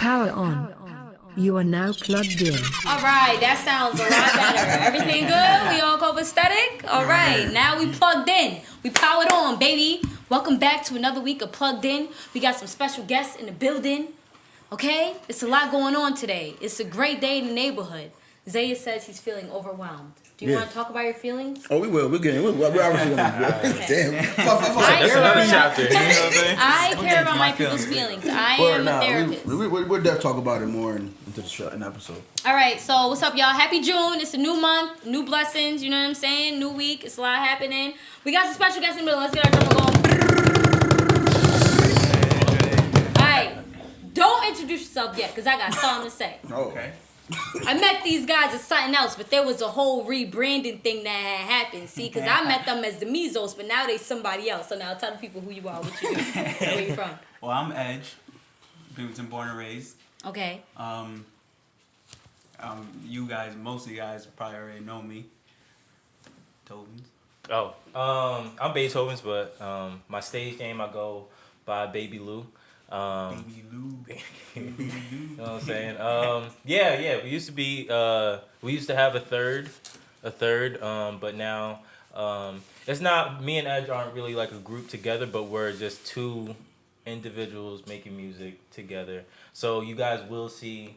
Power on. You are now plugged in. All right, that sounds a lot better. Everything good? We all copacetic? All right, now we plugged in. We powered on, baby. Welcome back to another week of Plugged In. We got some special guests in the building. Okay? It's a lot going on today. It's a great day in the neighborhood. Zaya says he's feeling overwhelmed. Do you want to talk about your feelings? Oh, we will. We're obviously going to. Damn. That's another chapter. You know what I'm saying? I care about my people's feelings. I am a therapist. We'll definitely talk about it more into the show, in the episode. All right, so what's up, y'all? Happy June. It's a new month, new blessings. You know what I'm saying? New week. It's a lot happening. We got some special guests in the middle. Let's get our drummer going. All right. Don't introduce yourself yet, because I got something to say. Oh. Okay. I met these guys as something else, but there was a whole rebranding thing that had happened. See, because I met them as the Mizos, but now they somebody else. So now tell the people who you are, what you do, where you from. Well, I'm Edge, Binghamton born and raised. Okay. You guys, most of you guys probably already know me. Tobins. I'm Beethoven's, but my stage name I go by Babi Lou. Baby Lou. You know what I'm saying? Yeah. We used to have a third, but now it's not. Me and Edge aren't really like a group together, but we're just two individuals making music together. So you guys will see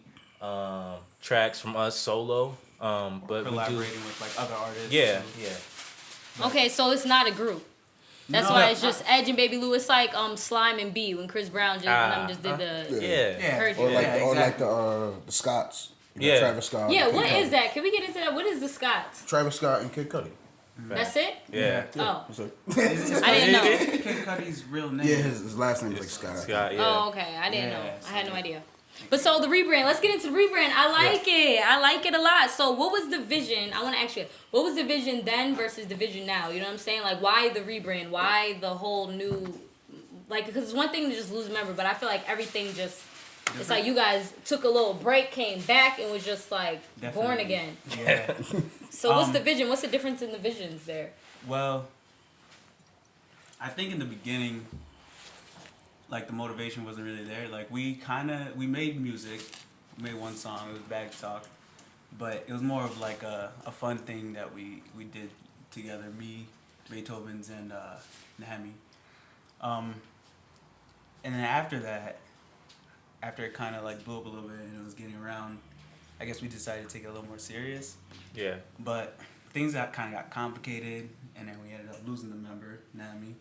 tracks from us solo, but collaborating with like other artists. Yeah. Okay, so it's not a group. That's why it's just Edge and Baby Lou. It's like Slime and B when Chris Brown just did the Or like the Scots. Travis Scott. Yeah, what is that? Can we get into that? What is the Scots? Travis Scott and Kid Cudi. That's it? Yeah. Oh. I didn't know. Kid Cudi's real name. Yeah, his last name is like Scott. Scott, yeah. Oh, okay. I didn't know. I had no idea. But so the rebrand, let's get into the rebrand. I like it. I like it a lot. So what was the vision? I want to ask you, what was the vision then versus the vision now? You know what I'm saying? Like, why the rebrand? Why the whole new, like, because it's one thing to just lose a member, but I feel like everything just, it's like you guys took a little break, came back, and was just like born again. Yeah. So what's the vision? What's the difference in the visions there? Well, I think in the beginning, like the motivation wasn't really there. Like we made music, we made one song, it was Bag Talk, but it was more of like a fun thing that we did together, me, Beethoven's, and Nahemi. And then after that, after it kind of like blew up a little bit and it was getting around, I guess we decided to take it a little more serious. Yeah. But things kind of got complicated, and then we ended up losing the member, Nahemi,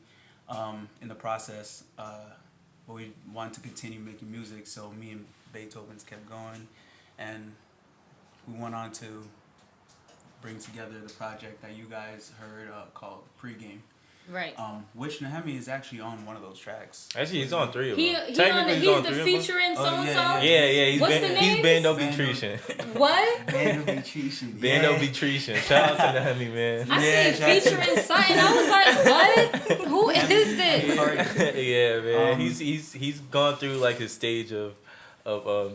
in the process. But we wanted to continue making music, so me and Beethoven's kept going, and we went on to bring together the project that you guys heard called Pregame. Right. Which Nahemi is actually on one of those tracks. Actually, he's on 3 of them. He's the featuring so-and-so? Yeah. What's the name? He's Bando Betrician. What? Bando Betrician. Bando Betrician. Shout out to Nahemi, man. I see featuring something. I was like, what? Who is this? Yeah, man. He's gone through like his stage of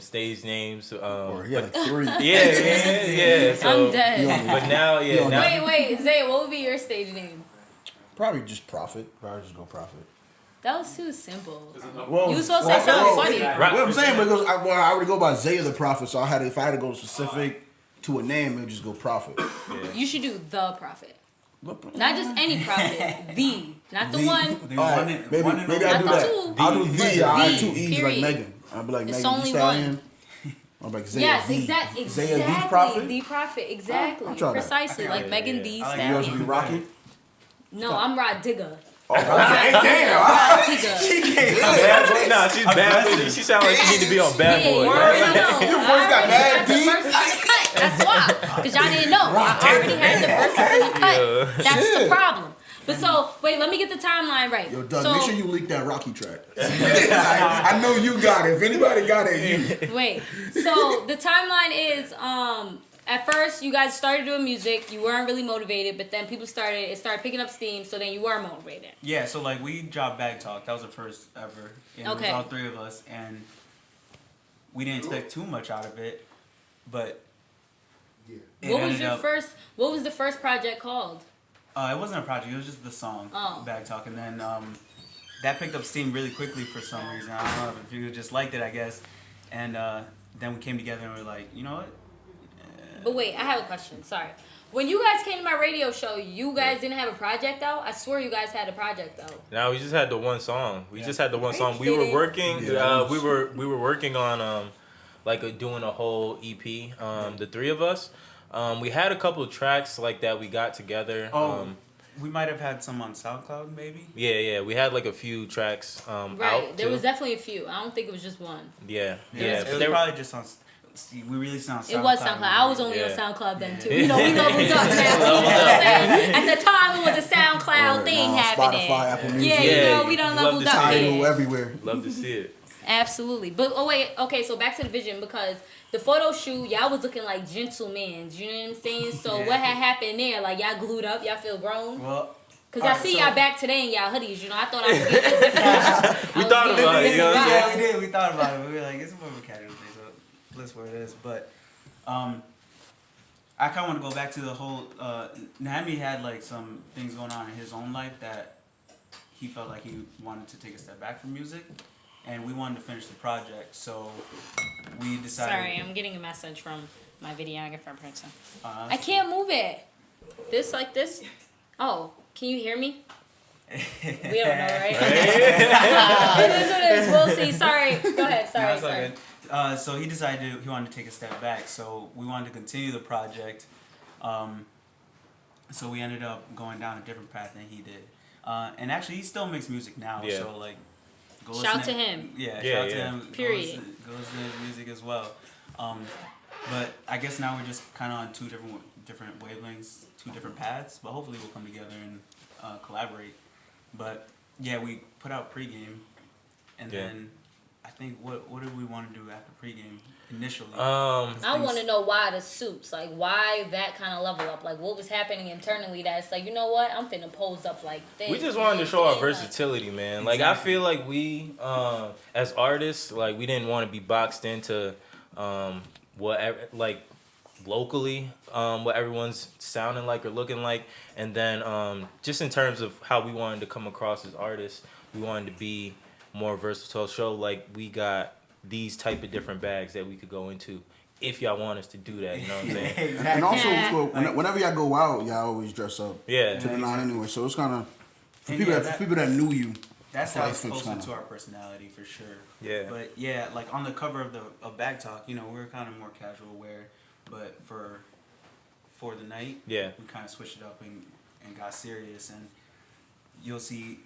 stage names. Or he had like 3. Yeah. So, I'm dead. But now, Wait, Zay, what would be your stage name? Probably just Prophet. Probably just go Prophet. That was too simple. Well, You were supposed to say something funny. What I'm saying, because I already go by Zaya the Prophet, so if I had to go specific to a name, it would just go Prophet. Yeah. You should do the Prophet. Not just any prophet. The. Not the one. Maybe I'll do that. I'll do the. I'll add 2 E's like Megan. I'll be like it's Megan only Thee Stallion. one. I'll be like Zaya Yes, the. exactly. Zaya the Prophet? The Prophet, exactly. I'll try that. Precisely. Like Megan Thee You want to be Stallion. Rocky? No, I'm Rod Digger. Oh, damn. Rod Digger. Nah, she's bad. She sounds like she need to be on Bad Boy. You first got Bad the D? verses in the cut. That's why. Because y'all didn't know. I already had the verses in the cut. That's the problem. But so, wait, let me get the timeline right. Yo, Doug, so, make sure you leak that Rocky track. I know you got it. If anybody got it, you. Wait. So the timeline is at first you guys started doing music, you weren't really motivated, but then it started picking up steam, so then you were motivated. Yeah, so like we dropped Bag Talk. That was the first ever. And Okay. It was all 3 of us, and we didn't expect too much out of it, but What was the first project called? It wasn't a project. It was just the song, Bag Talk, and then that picked up steam really quickly for some reason. I don't know if you just liked it, I guess. And then we came together and we were like, you know what? But wait, I have a question. Sorry. When you guys came to my radio show, you guys didn't have a project out? I swear you guys had a project out. No, we just had the one song. We just had the one Are song. you We were kidding? working. Yeah. We were working on doing a whole EP. The three of us. We had a couple of tracks like that we got together. We might have had some on SoundCloud, maybe. Yeah. We had like a few tracks Right. out There too. was definitely a few. I don't think it was just one. Yeah. It was probably just on. We released it on SoundCloud. It was SoundCloud. I was only on Yeah. SoundCloud then too. Yeah. We know we up now. You know what I'm saying? At the time, it was a SoundCloud thing happening. Spotify, Apple Music. Yeah, you know, we done Love leveled to up see it. there. Tidal, everywhere. Love to see it. Absolutely. But wait, okay, so back to the vision, because the photo shoot, y'all was looking like gentlemen. You know what I'm saying? So Yeah. what had happened there? Like y'all glued up, y'all feel grown? Well, Because I alright, see so- y'all back today in y'all hoodies, you know. I thought I was getting a different. We thought about it, you know what I'm saying? Yeah, we did. We thought about it. We were like, it's more of a casual thing, so that's what it is. But I kind of want to go back to the whole. Nahami had like some things going on in his own life that he felt like he wanted to take a step back from music, and we wanted to finish the project. So we decided. Sorry, I'm getting a message from my videographer person. Uh, I can't move it. This like this? Oh, can you hear me? We don't know, right? It is what it is. We'll see. Sorry. Go ahead. No, Sorry. it's all Sorry. good. So he decided he wanted to take a step back. So we wanted to continue the project. So we ended up going down a different path than he did. And actually, he still makes music now. Yeah. So like, go Shout listen to him. Yeah, Yeah, shout to yeah. him. Period. Go listen to his music as well. But I guess now we're just kind of on two different wavelengths, two different paths. But hopefully, we'll come together and collaborate. But yeah, we put out pregame, and Yeah. then I think what did we want to do after pregame initially? I want to know why the suits, like why that kind of level up, like what was happening internally that's like, you know what, I'm finna pose up like this. We just wanted to show our You know what I'm saying? versatility, man. Like I Exactly. feel like we, as artists, like we didn't want to be boxed into, whatever, like locally, what everyone's sounding like or looking like, and then just in terms of how we wanted to come across as artists, we wanted to be more versatile. Show like we got these type of different bags that we could go into if y'all want us to do that. You know what I'm saying? Exactly. And also, Yeah. well, whenever y'all go out, y'all always dress up Yeah. to the line anyway. So it's kind of for And people yeah, that for people that knew you. That's So how it it's fits closer kinda. to our personality for sure. Yeah. But yeah, like on the cover of Bag Talk, you know, we were kind of more casual wear, but for the night, Yeah. we kind of switched it up and got serious, and you'll see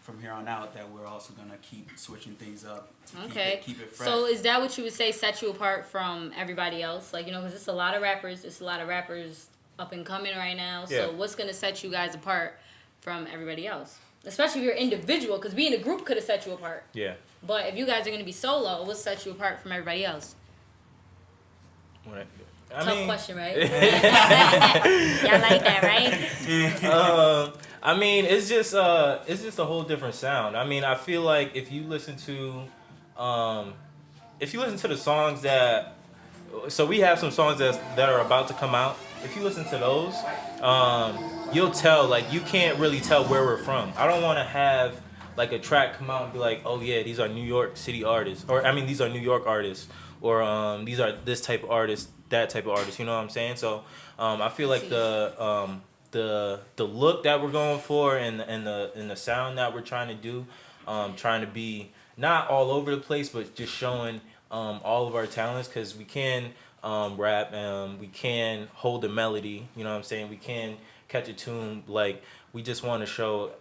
from here on out that we're also gonna keep switching things up to Okay. keep it fresh. So is that what you would say set you apart from everybody else? Like, you know, because it's a lot of rappers. It's a lot of rappers up and coming right now. So Yeah. what's gonna set you guys apart from everybody else? Especially if you're individual, because being a group could have set you apart. Yeah. But if you guys are gonna be solo, what sets you apart from everybody else? Tough question, right? Y'all like that, right? I mean, it's just a whole different sound. I mean, I feel like if you listen to the songs that, so we have some songs that are about to come out. If you listen to those, you'll tell, like, you can't really tell where we're from. I don't want to have like a track come out and be like, oh yeah, these are New York City artists, or I mean, these are New York artists, or these are this type of artist, that type of artist. You know what I'm saying? So I feel like the look that we're going for and the sound that we're trying to do, trying to be not all over the place, but just showing all of our talents, because we can rap, we can hold a melody. You know what I'm saying? We can catch a tune. Like, we just want to show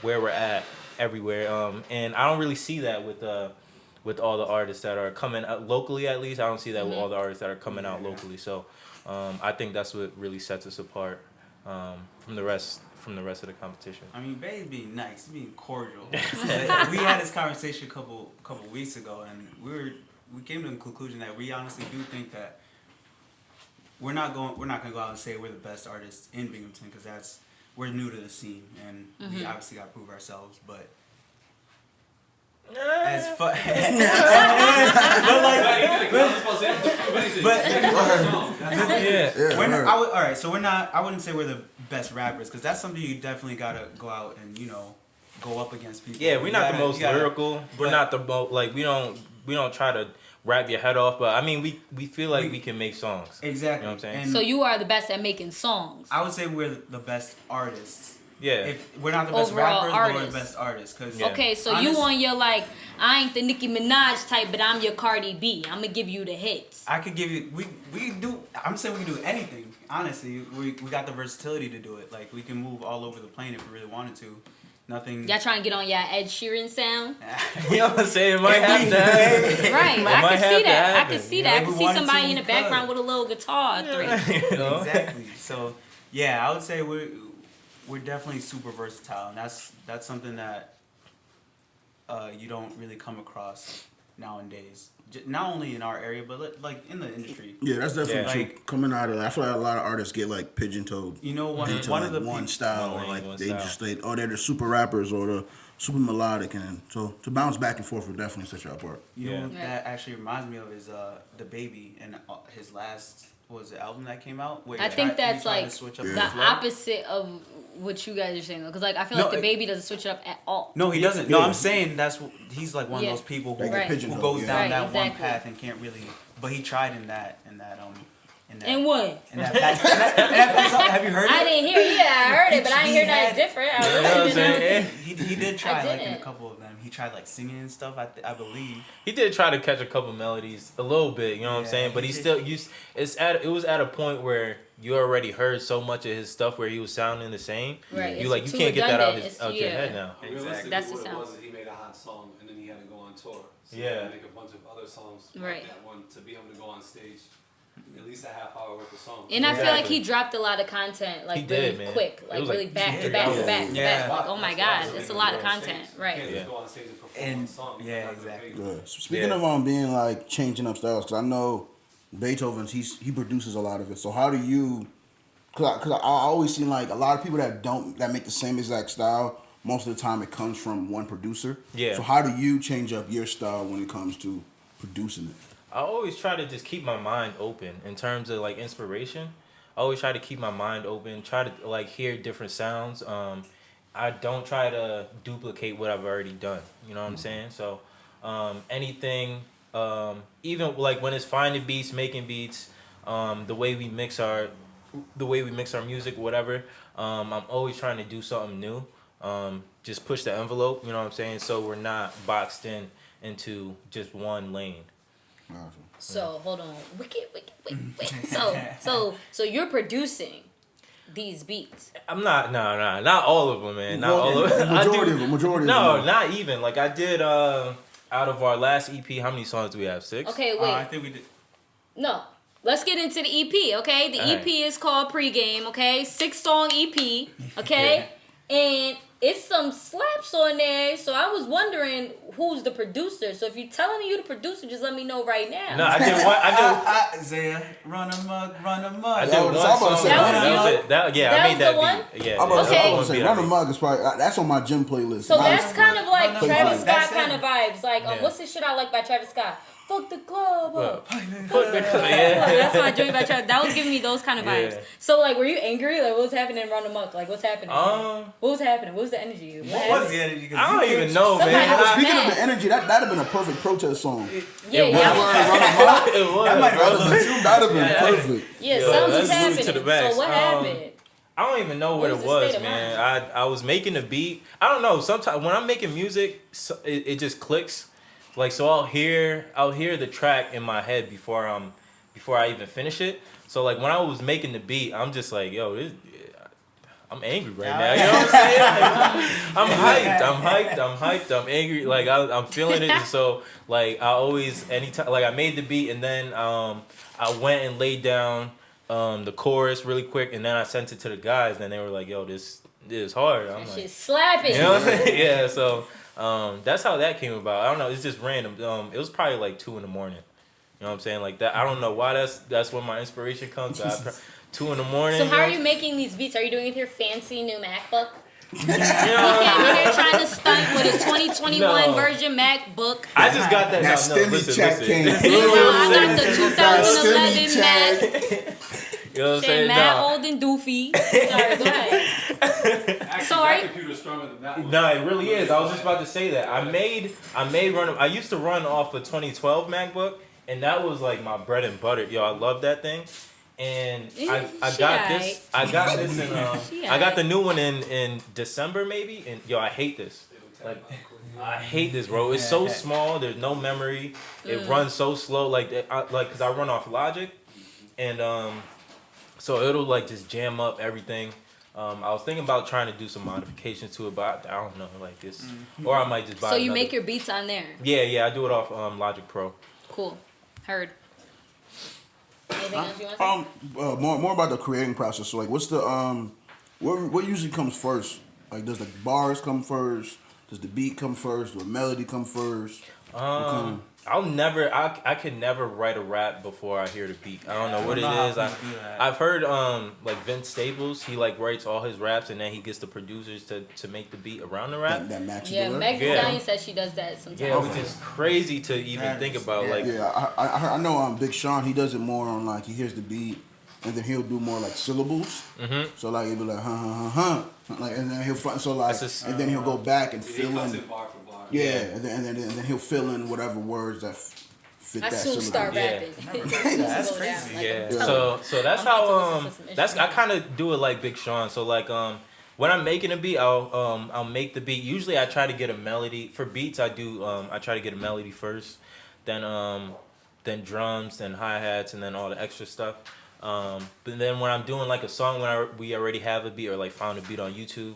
where we're at everywhere. And I don't really see that with all the artists that are coming out locally. At least I don't see that with all the artists that are coming out locally. So I think that's what really sets us apart from the rest of the competition. I mean, Bay's being nice, he's being cordial. Like, we had this conversation a couple weeks ago, and we came to the conclusion that we honestly do think that we're not gonna go out and say we're the best artists in Binghamton, because we're new to the scene, and we obviously got to prove ourselves. But as far, all right. So I wouldn't say we're the best rappers, because that's something you definitely gotta go out and go up against people. Yeah, we're not the most you gotta- lyrical. We're not the most, like, we don't try to rap your head off. But I mean, we feel like we can make songs. Exactly. You know what I'm saying? And So you are the best at making songs. I would say we're the best artists. Yeah. If we're not the best Overall rappers, artists. we're the best artists. Cause Yeah. Okay, so you on your like, I ain't the Nicki Minaj type, but I'm your Cardi B. I'm gonna give you the hits. I could give you. We do. I'm saying we can do anything. Honestly, we got the versatility to do it. Like we can move all over the plane if we really wanted to. Nothing. Y'all trying to get on your Ed Sheeran sound? You know what I'm saying? It might have to happen. Right, might I can have see to that. I happen. can see Yeah, that. I if can we see wanted somebody to, in the we background could. with a little guitar or three. You know? Exactly. So yeah, I would say we're definitely super versatile, and that's something that you don't really come across nowadays. Not only in our area, but like in the industry. Yeah, that's definitely Yeah. true. Like- Coming out of, I feel like a lot of artists get like pigeon-toed You know, one into one like of the one peop- style, One or lane, like one they style. just they're the super rappers or the super melodic, and so to bounce back and forth would definitely set you apart. You Yeah. know what Yeah. that actually reminds me of is the Baby and his last what was the album that came out. Where I he think tried- he that's tried to like switch up the the flow. opposite of what you guys are saying though, because like I feel No, like the it- Baby doesn't switch it up at all. No, he doesn't. No, Yeah. I'm saying he's like one Yeah. of those people They who, get Right. pigeonholed, who goes yeah. down Right, that one exactly. path and can't really. But he tried in that. And what? And that song, have you heard it? I didn't hear. Yeah, I heard it, but I didn't hear He that had- different. I You know really what I'm didn't. saying? He did try like in a didn't. couple of them. He tried like singing and stuff. I believe. He did try to catch a couple melodies, a little bit, you know what I'm Yeah, saying? But he he did. still it was at a point where you already heard so much of his stuff where he was sounding the same. Right, You it's like you too can't get that out redundant. It's- out your yeah. head now. Realistically, That's the what it sound. was is he made a hot song and then he had to go on tour. So he Yeah. had to make a bunch of other songs Right. like that one to be able to go on stage. At least a half hour worth of songs. And I feel like Exactly. he dropped a lot of content like He did, really man. quick, It like was really like back to 3 back to hours. back to Yeah. back. Like, oh my That's god, why it's a they lot can of go on content, stage. right? You can't Yeah. just go on stage and perform And- one song. yeah, That's exactly. big. Yeah. Speaking Yeah. of being like changing up styles, because I know Beethoven's he produces a lot of it. So how do you? Because I always see like a lot of people that make the same exact style. Most of the time, it comes from one producer. Yeah. So how do you change up your style when it comes to producing it? I always try to just keep my mind open in terms of like inspiration. I always try to keep my mind open, try to like hear different sounds. I don't try to duplicate what I've already done. You know what I'm saying? So anything, even like when it's finding beats, making beats, the way we mix our music, whatever. I'm always trying to do something new. Just push the envelope. You know what I'm saying? So we're not boxed into just one lane. Awesome. So hold on, wait. So you're producing these beats. I'm not all of them, man. Not Well, all of them. majority of them. Majority of No, them. not even. Like I did. Out of our last EP, how many songs do we have? 6. Okay, wait. I think we did. No. Let's get into the EP, okay? The Alright. EP is called Pregame, okay? 6-song EP, okay? And it's some slaps on there, so I was wondering who's the producer. So if you're telling me you the producer, just let me know right now. No, I did one. Zaya, run amok. I did That one was- I was about to song. say, That on was you? music. That, yeah, That I made was the that one? beat. Yeah, I'm about Okay. to say, Run the Mug is probably that's on my gym playlist. So Honestly. that's kind of like No, no, Travis no, Scott that's kind it. of vibes. Like, Yeah. what's this shit I like by Travis Scott? Fuck the club up. yeah. That's my joint by Travis. That was giving me those kind of vibes. Yeah. So, like, were you angry? Like, what was happening in Run Amok? Like, what's happening? What was happening? What was the energy? What happened? was the energy? 'Cause I you don't came- even know, Somebody man. was Speaking mad. of the energy, that'd have been a perfect protest song. Yeah, It yeah. was. It was. That might bro. have That'd have been perfect. Yeah, Yo, something that's was really happening. to the max. So what happened? I don't even know what What was it the was, state of man. mind? I was making a beat. I don't know. Sometimes when I'm making music, it just clicks. Like so, I'll hear the track in my head before I even finish it. So like when I was making the beat, I'm just like, yo, I'm angry right now. You know what I'm saying? Like, I'm hyped. I'm angry. Like I'm feeling it. And so like I always anytime like I made the beat and then I went and laid down the chorus really quick and then I sent it to the guys and they were like, yo, this is hard. I'm That like, shit slapping. you know what I'm saying? Yeah. So that's how that came about. I don't know. It's just random. It was probably like 2 a.m. You know what I'm saying? Like that. I don't know why that's when my inspiration comes. 2 a.m. So how are you making these beats? Are you doing it with your fancy new MacBook? You You know, came here trying to stunt with a 2021 No. version MacBook. I just got that. That no, stimmy listen, check listen. came You through. know, I got the That 2011 stimmy Mac. check. You know what I'm Shit, saying? mad Nah. old and doofy. Sorry, go ahead. Actually, So that are you- computer's stronger than that one. No, it really is. I was just about to say that. I used to run off a 2012 MacBook, and that was like my bread and butter. Yo, I love that thing. And I She got aight. this. I got this in. She I got the aight. new one in December maybe. And yo, I hate this. Like, I hate this, bro. It's so small. There's no memory. It runs so slow. Like cause I run off Logic, and so it'll like just jam up everything. I was thinking about trying to do some modifications to it, but I don't know, like this, or I might just buy. So you another. make your beats on there. Yeah, I do it off Logic Pro. Cool. Heard. Anything else you want to say? More about the creating process. So like, what's the what usually comes first? Like, does the bars come first? Does the beat come first? Does the melody come first? I can never write a rap before I hear the beat. I don't know what it is. I've heard like Vince Staples, he like writes all his raps and then he gets the producers to make the beat around the rap. That matches. Yeah, the rap? Meg Stallion says she does that sometimes. Yeah, which is crazy to even think about. Like, Yeah, I know Big Sean, he does it more on like, he hears the beat and then he'll do more like syllables. So like it'll be like like, and then he'll so like and then he'll go back and fill He comes in. in bar for bar. Yeah, and then he'll fill in whatever words that fit I that soon start syllable. rapping. That's Go down, crazy. like, yeah. I'm telling So that's I'm about to how listen to some that's I instrumental. kind of do it like Big Sean. So like when I'm making a beat, I'll make the beat. Usually I try to get a melody. For beats I do I try to get a melody first, then drums, then hi-hats, and then all the extra stuff. But then when I'm doing like a song when we already have a beat or like found a beat on YouTube,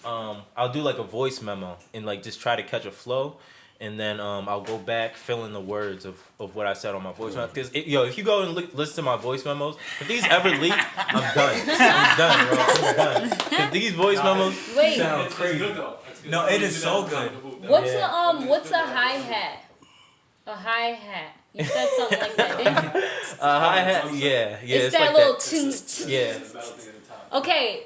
I'll do like a voice memo and like just try to catch a flow. And then I'll go back, fill in the words of what I said on my voice memo. Because, if you go and listen to my voice memos, if these ever leak, I'm done. I'm done, bro. I'm done. If these voice memos Wait, Sounds It's crazy. good though. It's good. No, it You is do so that good. on the hoop. what's a hi-hat? A hi-hat. You said something like that, didn't you? hi-hat, yeah. It's that like little that. tune. Yeah. It's the melody at the top. Okay,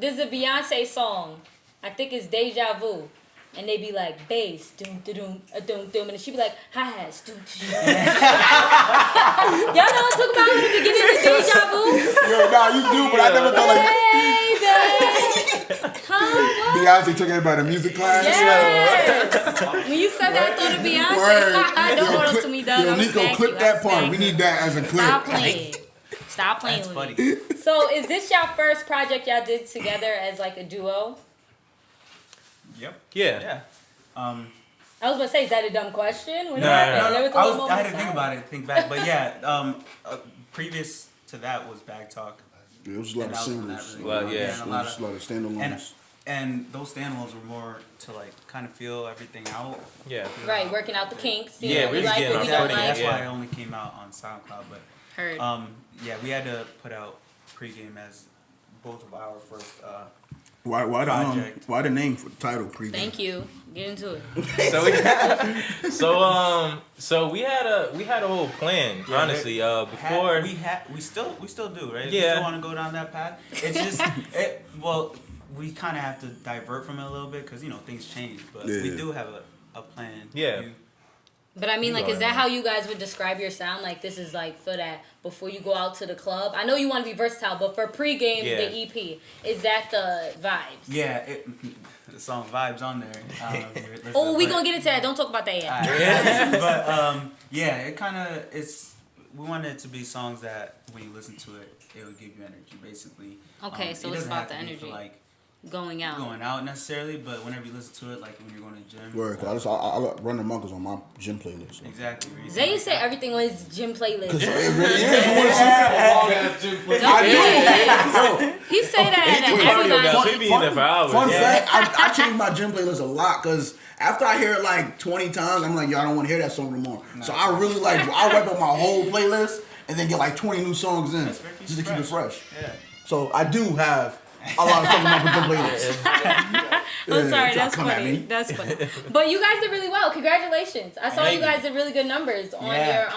there's a Beyonce song. I think it's Deja Vu. And they be like bass, doom, doom, doom, doom, and she be like hi-hats, doom, doom. Y'all know what I'm talking about in the beginning of Deja Vu? Yo, nah, you do, but I never thought like Baby, come on. Beyonce took everybody to music class. Yes. When you said that, I thought of Beyonce. Word. Don't Yo, hold up clip- to me, dog. Yo, I'm Nico, smack clip you. that I'm part. smack We you. need that as a clip. Stop playing. Stop playing That's with funny. me. So, is this your first project y'all did together as like a duo? Yep. Yeah. Yeah. I was gonna say, is that a dumb question? When No, it happened, no, no. there was a I little had to moment think of about it, think back. But yeah, previous to that was Bag Talk. Yeah, it was a lot And of that was when singles. that Well, really- yeah. It was just a lot of standalones. And those standalones were more to like kind of feel everything out. Yeah. silence. Right, working out the kinks. You Yeah, know, we're we just like getting what our we don't footing, like. That's yeah. why it only came out on SoundCloud. But Heard. yeah, we had to put out pregame as both of our first. Why Project. why the name for the title pregame? Thank you. Get into it. So we had a whole plan, honestly. Before We still do, right? We Yeah. still want to go down that path. It's just we kind of have to divert from it a little bit because things change. But we Yeah. do have a plan. Yeah. But I mean, like, go is that ahead. how you guys would describe your sound? Like, this is like for that before you go out to the club. I know you want to be versatile, but for pregame, Yeah. the EP, is that the vibes? Yeah, the song Vibes on there. I don't know if you listened, Oh, we but- gonna get into that. Don't talk about that yet. But yeah, it kind of we wanted it to be songs that when you listen to it, it would give you energy, basically. Okay, so it it's doesn't about have the to be for, energy. like Going out. going out necessarily, but whenever you listen to it, like when you're going to the gym. Word, 'cause I run the Monkeys on my gym playlist. So. Exactly. Zaya said everything on his gym playlist. It really is. You wanna see Don't do it. He say that at Wait, every cardio guys, night. we be in there for hours. Fun Yeah. fact, I change my gym playlist a lot because after I hear it like 20 times, I'm like, yo, I don't want to hear that song anymore. So I really I'll wipe up my whole playlist and then get like 20 new songs in That's very just to keep it fresh. Yeah. So I do have a lot of stuff in my gym playlist. I'm sorry, Yeah, that's come at funny. me. That's funny. But you guys did really well. Congratulations. I saw Thank you guys did really good numbers on Yeah.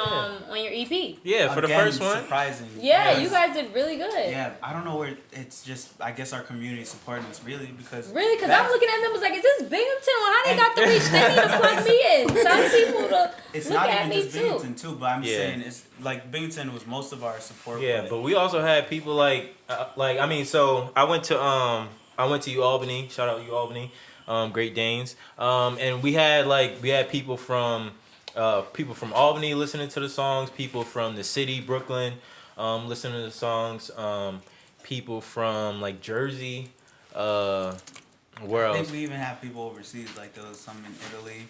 on your EP. Yeah, for the Again, first one. surprising. Yeah, because- you guys did really good. Yeah, I don't know where it's just. I guess our community is supporting us really because. Really? Because I'm that's- looking at them, was like, is this Binghamton? Well, how they got the reach? They need to plug me in. Some people to It's look not at even me just too. Binghamton too, but I'm Yeah. saying it's like Binghamton was most of our support. Yeah, but we also had people like I mean, so I went to U Albany. Shout out U Albany, Great Danes. And we had people from people from Albany listening to the songs, people from the city, Brooklyn, listening to the songs, people from like Jersey. Where I else? think we even have people overseas, like there was some in Italy,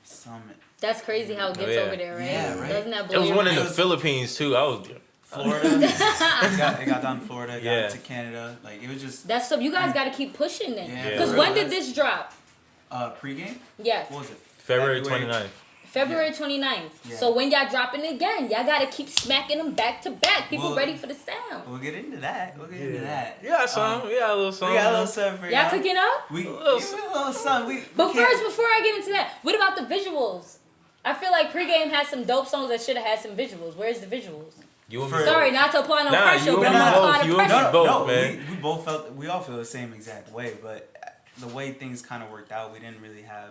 some That's crazy how it gets over there, right? Yeah, right. Doesn't that blow There was your one in mind? the Philippines too. I was Florida. it got down to Florida, got Yeah. to Canada. Like it was just That's so you guys got to keep pushing then. Yeah. Because Yeah. when did this drop? pregame. Yes. What was it? February 29th. February 29th. Yeah. So when y'all dropping again, y'all got to keep smacking them back to back. People Well, ready for the sound. We'll get into that. Yeah, some. We Yeah, a little song. got a little something for Y'all cooking up? We little a little something. But first, before I get into that, what about the visuals? I feel like pregame has some dope songs that should have had some visuals. Where's the visuals? You and For- me. Sorry, not to apply no Nah, pressure, you but and I'm me not both. applying You no and me pressure. both, man. we all feel the same exact way, but the way things kind of worked out, we didn't really have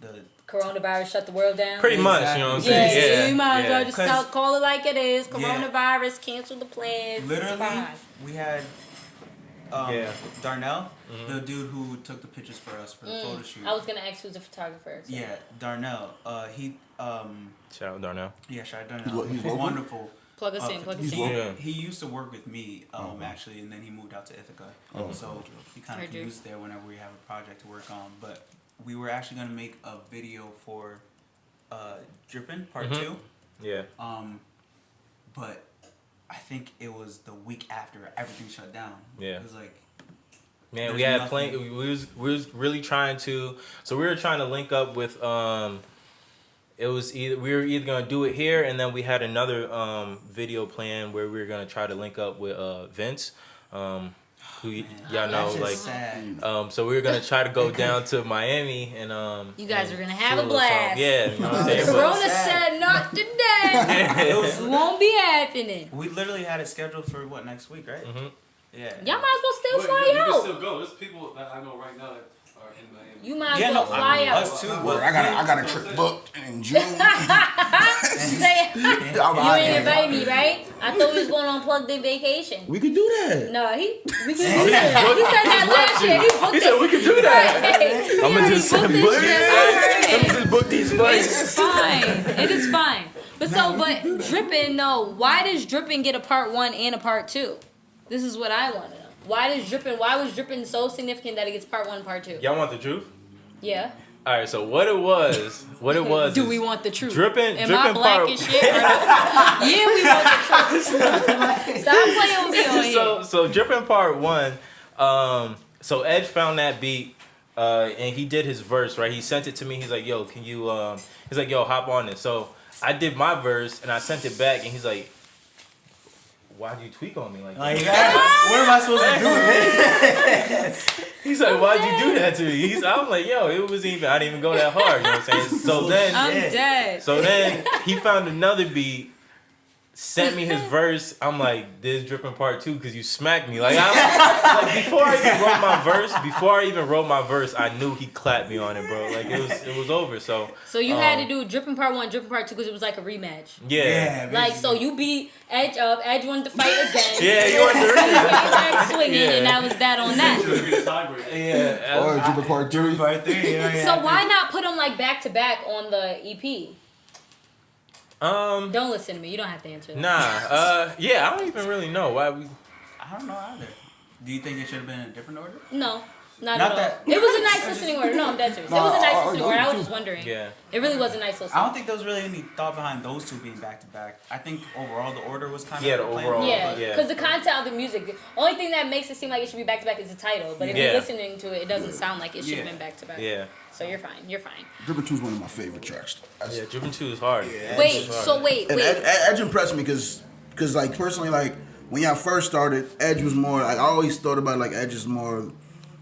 the Coronavirus shut the world down. Pretty much, Exactly. you know what I'm Yeah, saying? you might as well just 'Cause- call it like it is. Yeah. Coronavirus, cancel the plans. literally It's fine. we had Yeah. Darnell, the dude who took the pictures for us for the photo shoot. I was gonna ask who's the photographer. So. Yeah, Darnell. He Shout out Darnell. yeah, shout out Darnell. He's local? Wonderful. Plug us in. Plug us he's in. local. Yeah. He used to work with me, actually, and then he moved out to Ithaca. So he kind Heard of you. commutes there whenever we have a project to work on. But we were actually gonna make a video for Drippin' Part Mhm. 2. Yeah. But I think it was the week after everything shut down. Yeah. It was like Man, There's we had nothing. plenty. We was really trying to. So we were trying to link up with. It was either we were either gonna do it here, and then we had another video plan where we were gonna try to link up with Vince, who y'all know that's like. just sad. So we were gonna try to go down to Miami and You guys and were gonna have do a little song. blast. Yeah, you know what I'm saying. But- Corona said not today. It was, Won't be happening. we literally had it scheduled for what, next week, right? Mhm. Yeah. Y'all might as well still Wait, fly you can out. still go. There's people that I know right now that are in Miami. You might as Yeah, well no, fly out. us too. Word, But I got a trip booked in June. Say, you ain't invite me, right? I thought we was going on plugged in vacation. We could do that. No, we can do that. He said that last year. He booked He said we could do that. Right. I'ma just booked book this it. trip. I heard Let me it. just book these flights. It's fine. It is fine. But Drippin', no. Why does Drippin' get a part 1 and a part 2? This is what I want to know. Why was Drippin' so significant that it gets part 1 and part 2? Y'all want the truth? Yeah. All right. So what it was Do is we want the truth? Drippin', Am I Drippin' black part. as shit? Yeah, we want the truth. Stop playing with me on here. So Drippin' part 1. So Edge found that beat, and he did his verse. Right. He sent it to me. He's like, "Yo, can you?" He's like, "Yo, hop on it." So I did my verse, and I sent it back, and he's like, "Why'd you tweak on me like that?" like, what am I supposed to do with it? He's like, "Why'd you do that to me?" I'm like, "Yo, it wasn't even. I didn't even go that hard." You know what I'm saying? So then, I'm dead. so then he found another beat, sent me his verse. I'm like, "This Drippin' part 2 because you smacked me." Like before I even wrote my verse, I knew he clapped me on it, bro. Like it was over. So You had to do Drippin' part 1, Drippin' part 2 because it was like a rematch. yeah. Like, so you beat Edge up. Edge wanted to fight again. Yeah, you wanted to He rematch. came back swinging, Yeah. and that was that on that. Should be the tiebreaker. Yeah. Or Drippin' Part 3. Part 3. So why not put them like back to back on the EP? Don't listen to me. You don't have to answer that. Nah. Yeah. I don't even really know why we. I don't know either. Do you think it should have been in a different order? No, not Not at all. that- It was a nice listening order. No, I'm dead serious. It was a nice listening order. I was just wondering. Yeah. It really was a nice listening. I don't think there was really any thought behind those two being back to back. I think overall the order was kind of Yeah, the overall. Yeah, Yeah. because the content of the music, the only thing that makes it seem like it should be back to back is the title. But if Yeah. you're listening to it, it doesn't sound like it should have Yeah. been back to back. Yeah. So you're fine. You're fine. Drippin' 2 is one of my favorite tracks. Yeah. Drippin' 2 is hard. Wait. So wait. And Edge impressed me because like personally, like when y'all first started, Edge was more like I always thought about like Edge is more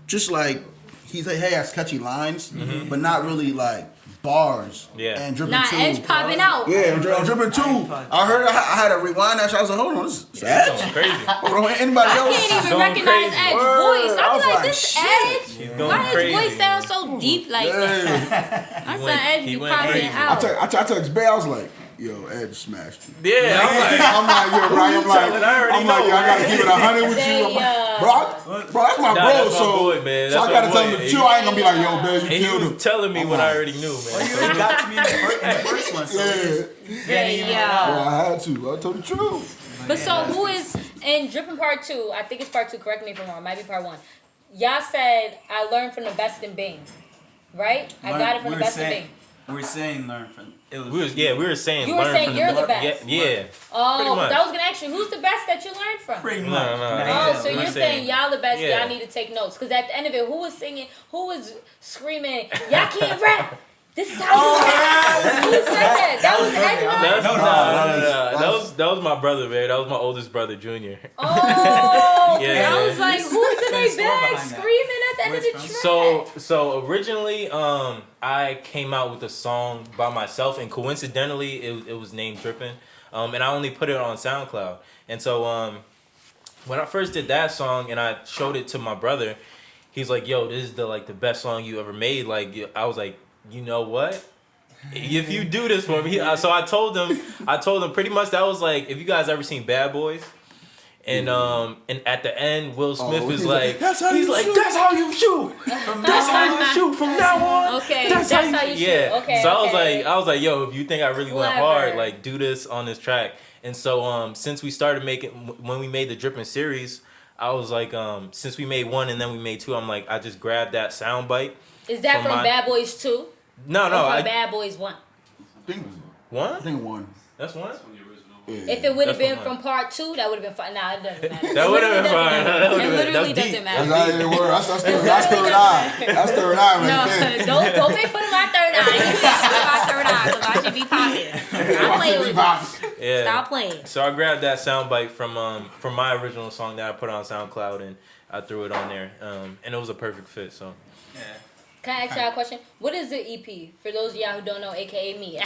just like he has catchy lines, but not really like bars. Yeah. And Drippin' Nah, 2. Edge popping out. Yeah, and Drippin' 2. I heard I had to rewind that shit. I was like, hold on, this is That's Edge. going crazy. Hold on, anybody I else? can't even going recognize crazy. Edge's Word. voice. I I'm was like, like, this shit. Edge? He's Why going his crazy. voice sounds so deep like that? Yeah. I went- saw Edge he be went popping crazy. I out. text Bay, I was like, yo, Ed smashed me. Yeah, I'm like, I'm like, yo, right? I'm like, yo, I gotta keep it 100 with you. I'm like, bro, that's my bro. that's my So, boy, man. so I That's gotta my tell boy. him to chill. I ain't gonna be like, yo, man, you And he killed him. was telling me I'm what like, I already knew, man. Well, you got to me in the first one, so Yeah, I had to. I told the truth. But so who is in Drippin' Part 2? I think it's Part 2. Correct me if I'm wrong. It might be Part 1. Y'all said I learned from the best in Bing, right? I got it from the best in Bing. We were saying learn from. It was. We were saying. You were learn saying from you're the best. Yeah. Oh, Pretty much. but I was gonna ask you, who's the best that you learned from? Pretty much. No. Oh, so we're you're saying y'all the best, Yeah. y'all need to take notes. Because at the end of it, who was singing, who was screaming, y'all can't rap? This is how you rap. Who said that? That was Edgewater? That was my brother, man. That was my oldest brother, Junior. Oh, Yeah. I was like, who's in their bag behind that. screaming at the end of the track? So originally, I came out with a song by myself, and coincidentally, it was named Drippin', and I only put it on SoundCloud. And so, when I first did that song, and I showed it to my brother, he's like, "Yo, this is the best song you ever made." Like, I was like, you know what? If you do this for me, so I told him pretty much that was like, if you guys ever seen Bad Boys. And at the end, Will Smith is like, that's how you shoot. That's how you shoot from now on. Okay, that's how you shoot. Yeah. Okay. So okay. I was like, yo, if you think I really went Clever. hard, like do this on this track. And so since we started when we made the Drippin' series, I was like, since we made 1 and then we made 2, I'm like, I just grabbed that sound bite. Is that from Bad Boys 2? No, Or from Bad Boys 1? I think One? 1. That's one. From the original. Yeah. If it would have That's been what from Part 2, that would have been fine. Nah, it doesn't matter. That would have been fine. It literally That's doesn't deep. matter. That's not even word. That's third eye. That's third eye right there. No, don't make fun of my third eye. You can't fun of my third eye because I should be popping. Stop playing with me. Yeah. Stop playing. So I grabbed that soundbite from my original song that I put on SoundCloud, and I threw it on there, and it was a perfect fit. So Yeah. Can I ask y'all a question? What is the EP? For those of y'all who don't know, aka me.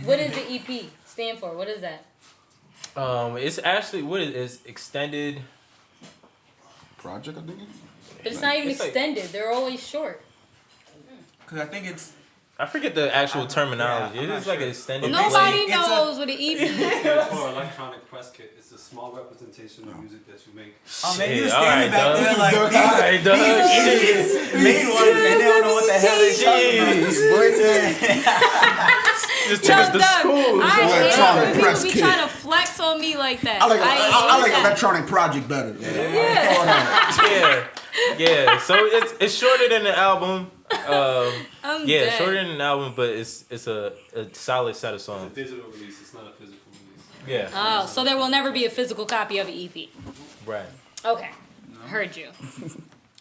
What is the EP stand for? What is that? it's actually it's extended. Project, I think. But it's not even It's like- extended. They're always short. Because I think it's. I forget the actual terminology. I'm It not is like sure. an extended. Nobody it's a- knows what an EP is. It's for electronic press kit. It's a small representation of music that you make. Oh man, you Shit, were standing back alright, there like dog. Alright, dog. these idiots made one and they don't know what the hell they talking about. Just took us to school. I hate Electronic when people press be kit. trying to flex on me like that. I like hate that. electronic project better. Yeah. So it's shorter than the album. I'm dead. Shorter than an album, but it's a solid set of It's a songs. digital release. It's not a physical release. Yeah. Oh, so there will never be a physical copy of an EP. Right. Okay. Heard you.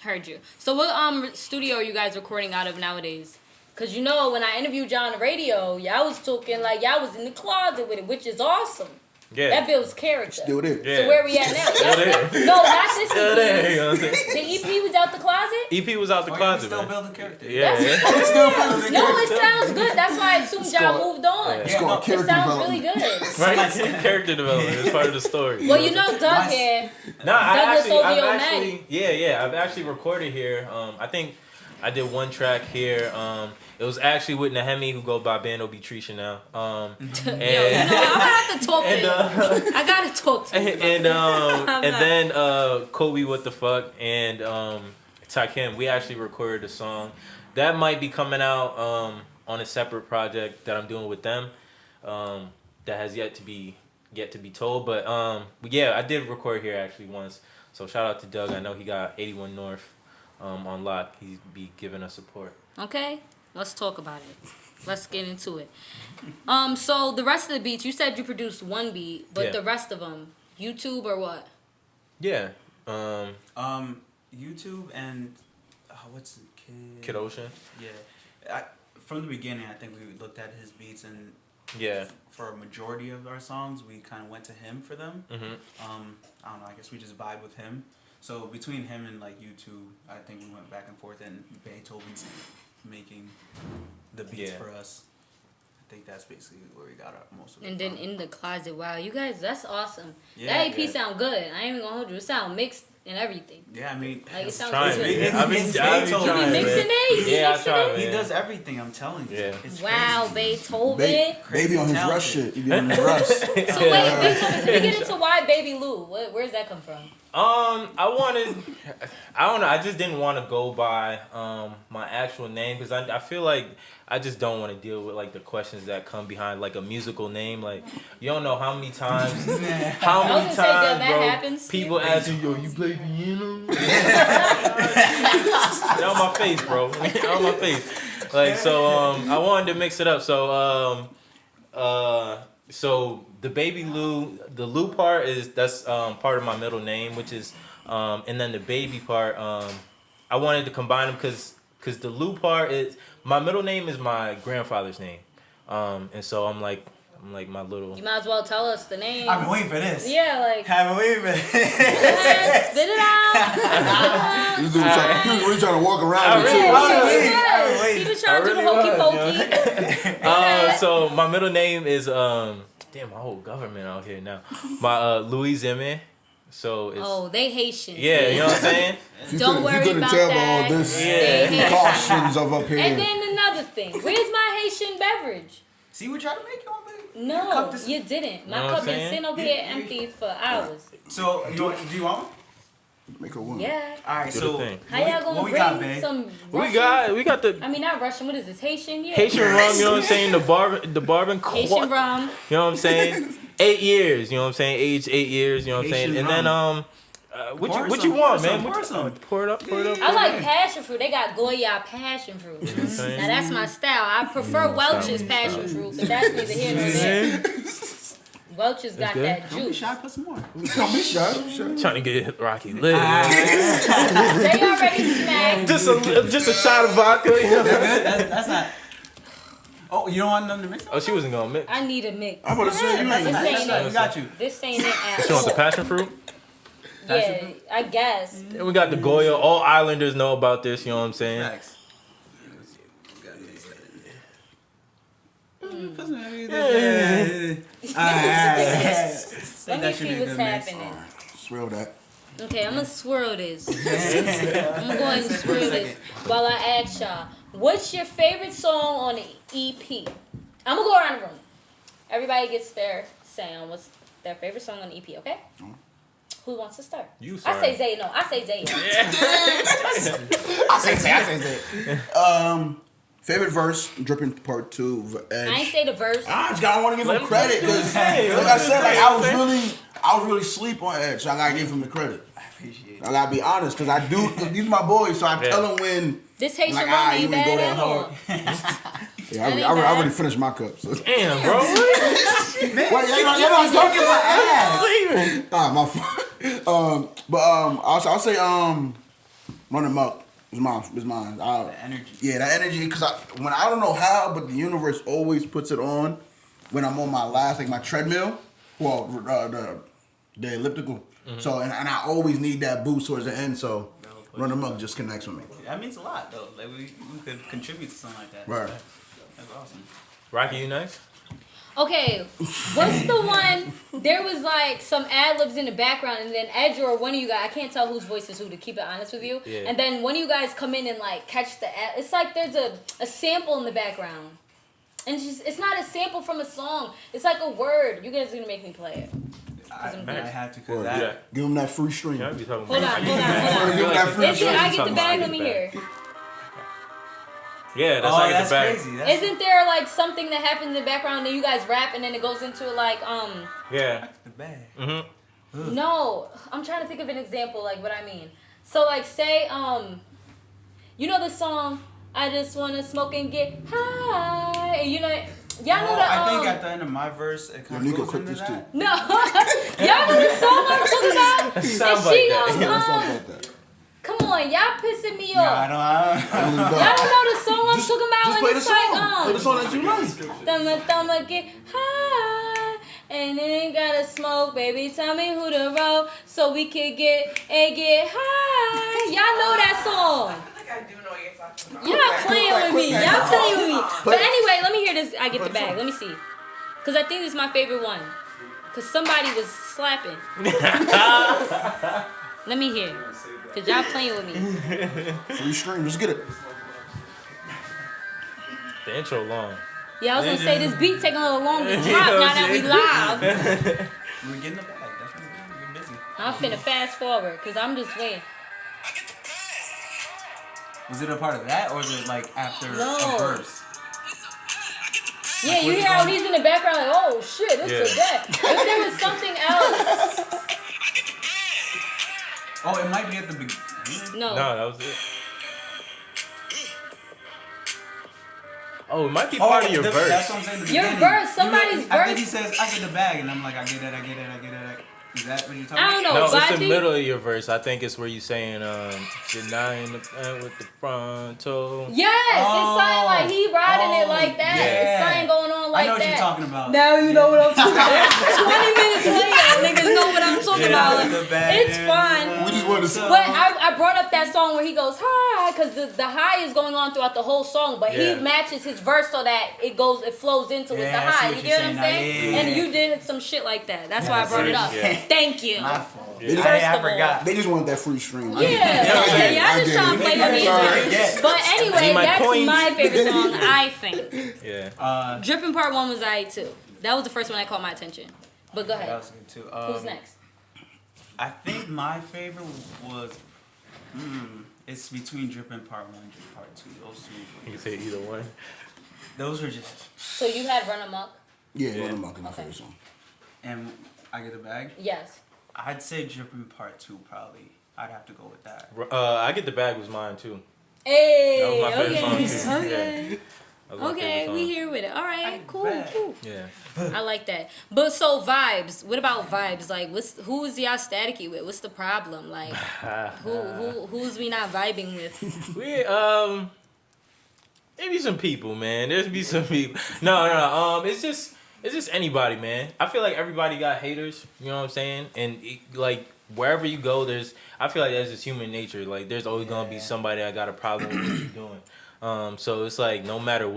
Heard you. So what studio are you guys recording out of nowadays? Cause you know when I interviewed y'all on the radio, y'all was talking like y'all was in the closet with it, which is awesome. Yeah. That builds character. Still there. Yeah. So where we at now? Still there. No, not this Still there, EP. you know what I'm saying? The EP was out the closet? EP was out the Oh, closet, still man. building character. Yeah. No, it sounds good. That's why I assumed y'all moved on. Yeah. It's called It character sounds really development. good. Right. Character development is part of the story. Well, you know Doug here. No, Douglas I've Ovio actually, I've actually recorded here. I think I did one track here. It was actually with Nahemi, who go by Bando Beatricia now. And, Yo, you know, I'm gonna have to talk to and, you. I gotta talk to you. and then Kobe, what the fuck, and Takim, we actually recorded a song that might be coming out on a separate project that I'm doing with them. That has yet to be told, but yeah, I did record here actually once. So shout out to Doug. I know he got 81 North on lock. He'd be giving us support. Okay, let's talk about it. Let's get into it. So the rest of the beats, you said you produced one beat, but Yeah. the rest of them, YouTube or what? Yeah. YouTube and what's the Kid Ocean. Yeah, from the beginning, I think we looked at his beats, and Yeah. for a majority of our songs, we kind of went to him for them. Mhm. I don't know. I guess we just vibe with him. So between him and like YouTube, I think we went back and forth, and Beethoven's making the beats Yeah. for us. I think that's basically where we got our most of it. And then In the Closet. Wow, you guys, that's awesome. Yeah, that EP yeah. sound good. I ain't even gonna hold you. It sound mixed and everything. Yeah, I mean, Like it sounds Trying. good. I mean, It's I be Beethoven. You trying. be mixing man. it? You be Yeah, I mixing try, it? man. he does everything. I'm telling you. Yeah. It's Wow, crazy. Beethoven. Baby on his talented. rush shit. He be on his rush. So wait, Beethoven, can we get into why Baby Lou? Where's that come from? I don't know. I just didn't want to go by my actual name because I feel like I just don't want to deal with like the questions that come behind like a musical name. Like you don't know how many times, I was gonna say, that bro, happens to people you? ask you, yo, you play piano? Get on my face, bro. Get on my face. Like so, I wanted to mix it up. So the Baby Lou, the Lou part that's part of my middle name, which is and then the baby part, I wanted to combine them because the Lou part is my middle name is my grandfather's name, and so I'm like my little. You might as well tell us the name. I've been waiting for this. Yeah, like I've been waiting for this. spit it out. This dude he was really trying to walk around I it really too. was. Wait. He was trying to do the hokey pokey. So my middle name is damn, my whole government out here now. My Louis Zimmer. So it's Oh, they Haitian. yeah, you know what I'm saying? Don't worry You couldn't about tell that. by all this They Haitian. precautions of up And here. then another thing. Where's my Haitian beverage? See, we tried to make you on, baby. No, Cup this- you didn't. My Know what cup I'm been saying? sitting over here empty for hours. So, do you want one? Make a one. Yeah. All right, Do so the thing. How y'all what gonna we got, bring babe? some We Russian? got the I mean, not Russian. What is this? Haitian? Yeah. Haitian rum, you know what I'm saying? The bourbon Haitian rum. You know what I'm saying? 8 years, you know what I'm saying? Age 8 years, you know what I'm saying? Haitian And then rum. what Pour you some, want, pour man? some, What pour you- some. Pour it up. I like passion fruit. They got Goya passion fruit. saying? Now that's my style. I prefer Welch's passion fruit, but that's neither here nor there. Welch's got good. that Don't be juice. shy, put some more. Don't be shy. Don't be shy. Trying to get Rocky lit. They already smacked. just a shot of vodka. You know? That's not. Oh, you don't want them to mix? Oh, she wasn't gonna mix. I need a mix. I'm about to say, you This ain't. ain't it. We got you. This ain't it at She wants the all. passion fruit. Yeah, I guess. And we got the Goya. All Islanders know about this. You know what I'm saying? Facts. Let me see what's happening. Swirl that. Okay, I'm gonna swirl this. I'm gonna go ahead and swirl this while I ask y'all, what's your favorite song on the EP? I'm gonna go around the room. Everybody gets their say on what's their favorite song on the EP, okay? Who wants to start? You I start. say Zay. No, I say Zay. Favorite verse, Dripping Part 2, Edge. I ain't say the verse. I just gotta want to give him credit because, Hey, like I said, like I was really sleep on Edge, so I gotta give him the credit. I appreciate it. I gotta be honest, cause I do. Cause these my boys, so I tell them when. This Haitian Like, rum you ain't ain't go bad that at all. hard. Yeah, That ain't I bad. already finished my cup. So. Damn, bro. Well, you're not talking my ass. Leaving. My fault. I'll say Run Amok is mine. The energy. Yeah, that energy, because I don't know how, but the universe always puts it on when I'm on my last, like my treadmill, well, the elliptical. So, and I always need that boost towards the end, so Run Amok just connects with me. That means a lot, though. Like, we could contribute to something like that. Right. That's awesome. Rocky, you next? Okay, what's the one? There was like some ad libs in the background, and then Edge or one of you guys, I can't tell whose voice is who, to keep it honest with you. Yeah. And then one of you guys come in and like catch the ad. It's like there's a sample in the background, and it's not a sample from a song. It's like a word. You guys are gonna make me play it. I I'm had to, Or, cause that. Yeah. Give him that free stream. Yeah, I be talking Hold on, about hold on, hold on. Give him that free Is it? stream. I get the bag. Let me hear. Yeah, that's Oh, like that's the back. crazy. That's Isn't there like something that happens in the background and you guys rap and then it goes into like Yeah. the bag. No, I'm trying to think of an example, like what I mean. So like say, you know the song, I just wanna smoke and get high. And you know, y'all know the I think at the end of my verse, it kind Nico of goes cooked into this too. that. No, y'all know the song I'm talking about? And Sounds she like that. goes, Something like that. come on, y'all pissing me No, off. I don't. Y'all don't know the song I'm talking about? Just And play the it's song. Play the song that you like. Thumma get high, and then gotta smoke, baby. Tell me who to roll so we can get high. Y'all know that song. I think I do know what you're talking about. You're not playing with me. Y'all playing with me. But anyway, let me hear this. I get the bag. Let me see. Cause I think this is my favorite one. Cause somebody was slapping. Let me hear. Cause y'all playing with me. Free stream, let's get it. The intro long. Yeah, I was gonna say this beat taking a little long to drop now that we live. We're getting the bag. That's what we're busy. I'm finna fast forward because I'm just waiting. Was it a part of that, or was it like after No. a verse? Yeah, you hear how he's in the background like, oh shit, this is that. If there was something else. Oh, it might be at the beginning. No. No, that was it. Oh, it might be part of your verse. That's what I'm saying. The Your beginning. verse, somebody's I think verse. he says, "I get the bag," and I'm like, "I get it, I get it, I get it." Is that what you're talking I don't about? know, No, but it's I the think middle of your verse. I think it's where you saying, denying the plan with the frontal. yes, it's something like he riding it Oh, like that. yeah. It's something going on like I know what that. you're talking about. Now you know what I'm talking about. 20 minutes later, niggas know what I'm talking about. It's fun. We just wanted to. But I brought up that song where he goes hi, because the high is going on throughout the whole song, but he Yeah. matches his verse so that it flows into with the Yeah, I see high. what You you're get what I'm saying saying? now. Yeah. And you did some shit like that. That's why I brought it up. Yeah. Thank you. My fault. They just- First I of all. forgot. They just want that free stream. Yeah, yeah, y'all just trying to play with me. Yeah. But anyway, Need my that's coins. my favorite song, I think. Yeah. Drippin' Part 1 was I too. That was the first one that caught my attention. But go That ahead. was good too. Who's next? I think my favorite was, it's between Drippin' Part 1 and Drippin' Part 2. Those two. You can say either one. Those were just, So you had Run Amok? Yeah, Run Amok is my favorite song. and I get the bag. Yes. I'd say Drippin' Part 2 probably. I'd have to go with that. I Get the Bag was mine too. Hey, That was my favorite okay, song too. okay. Yeah. That was my Okay, favorite we song. here with it. All right, cool, bet. cool. Yeah. I like that. But so vibes. What about vibes? Like, who is y'all staticky with? What's the problem? Like, who's we not vibing with? We maybe some people, man. There's be some people. No. It's just anybody, man. I feel like everybody got haters. You know what I'm saying? And like wherever you go, I feel like that's just human nature. Like there's always gonna be somebody that got a problem with what you're doing. So it's like no matter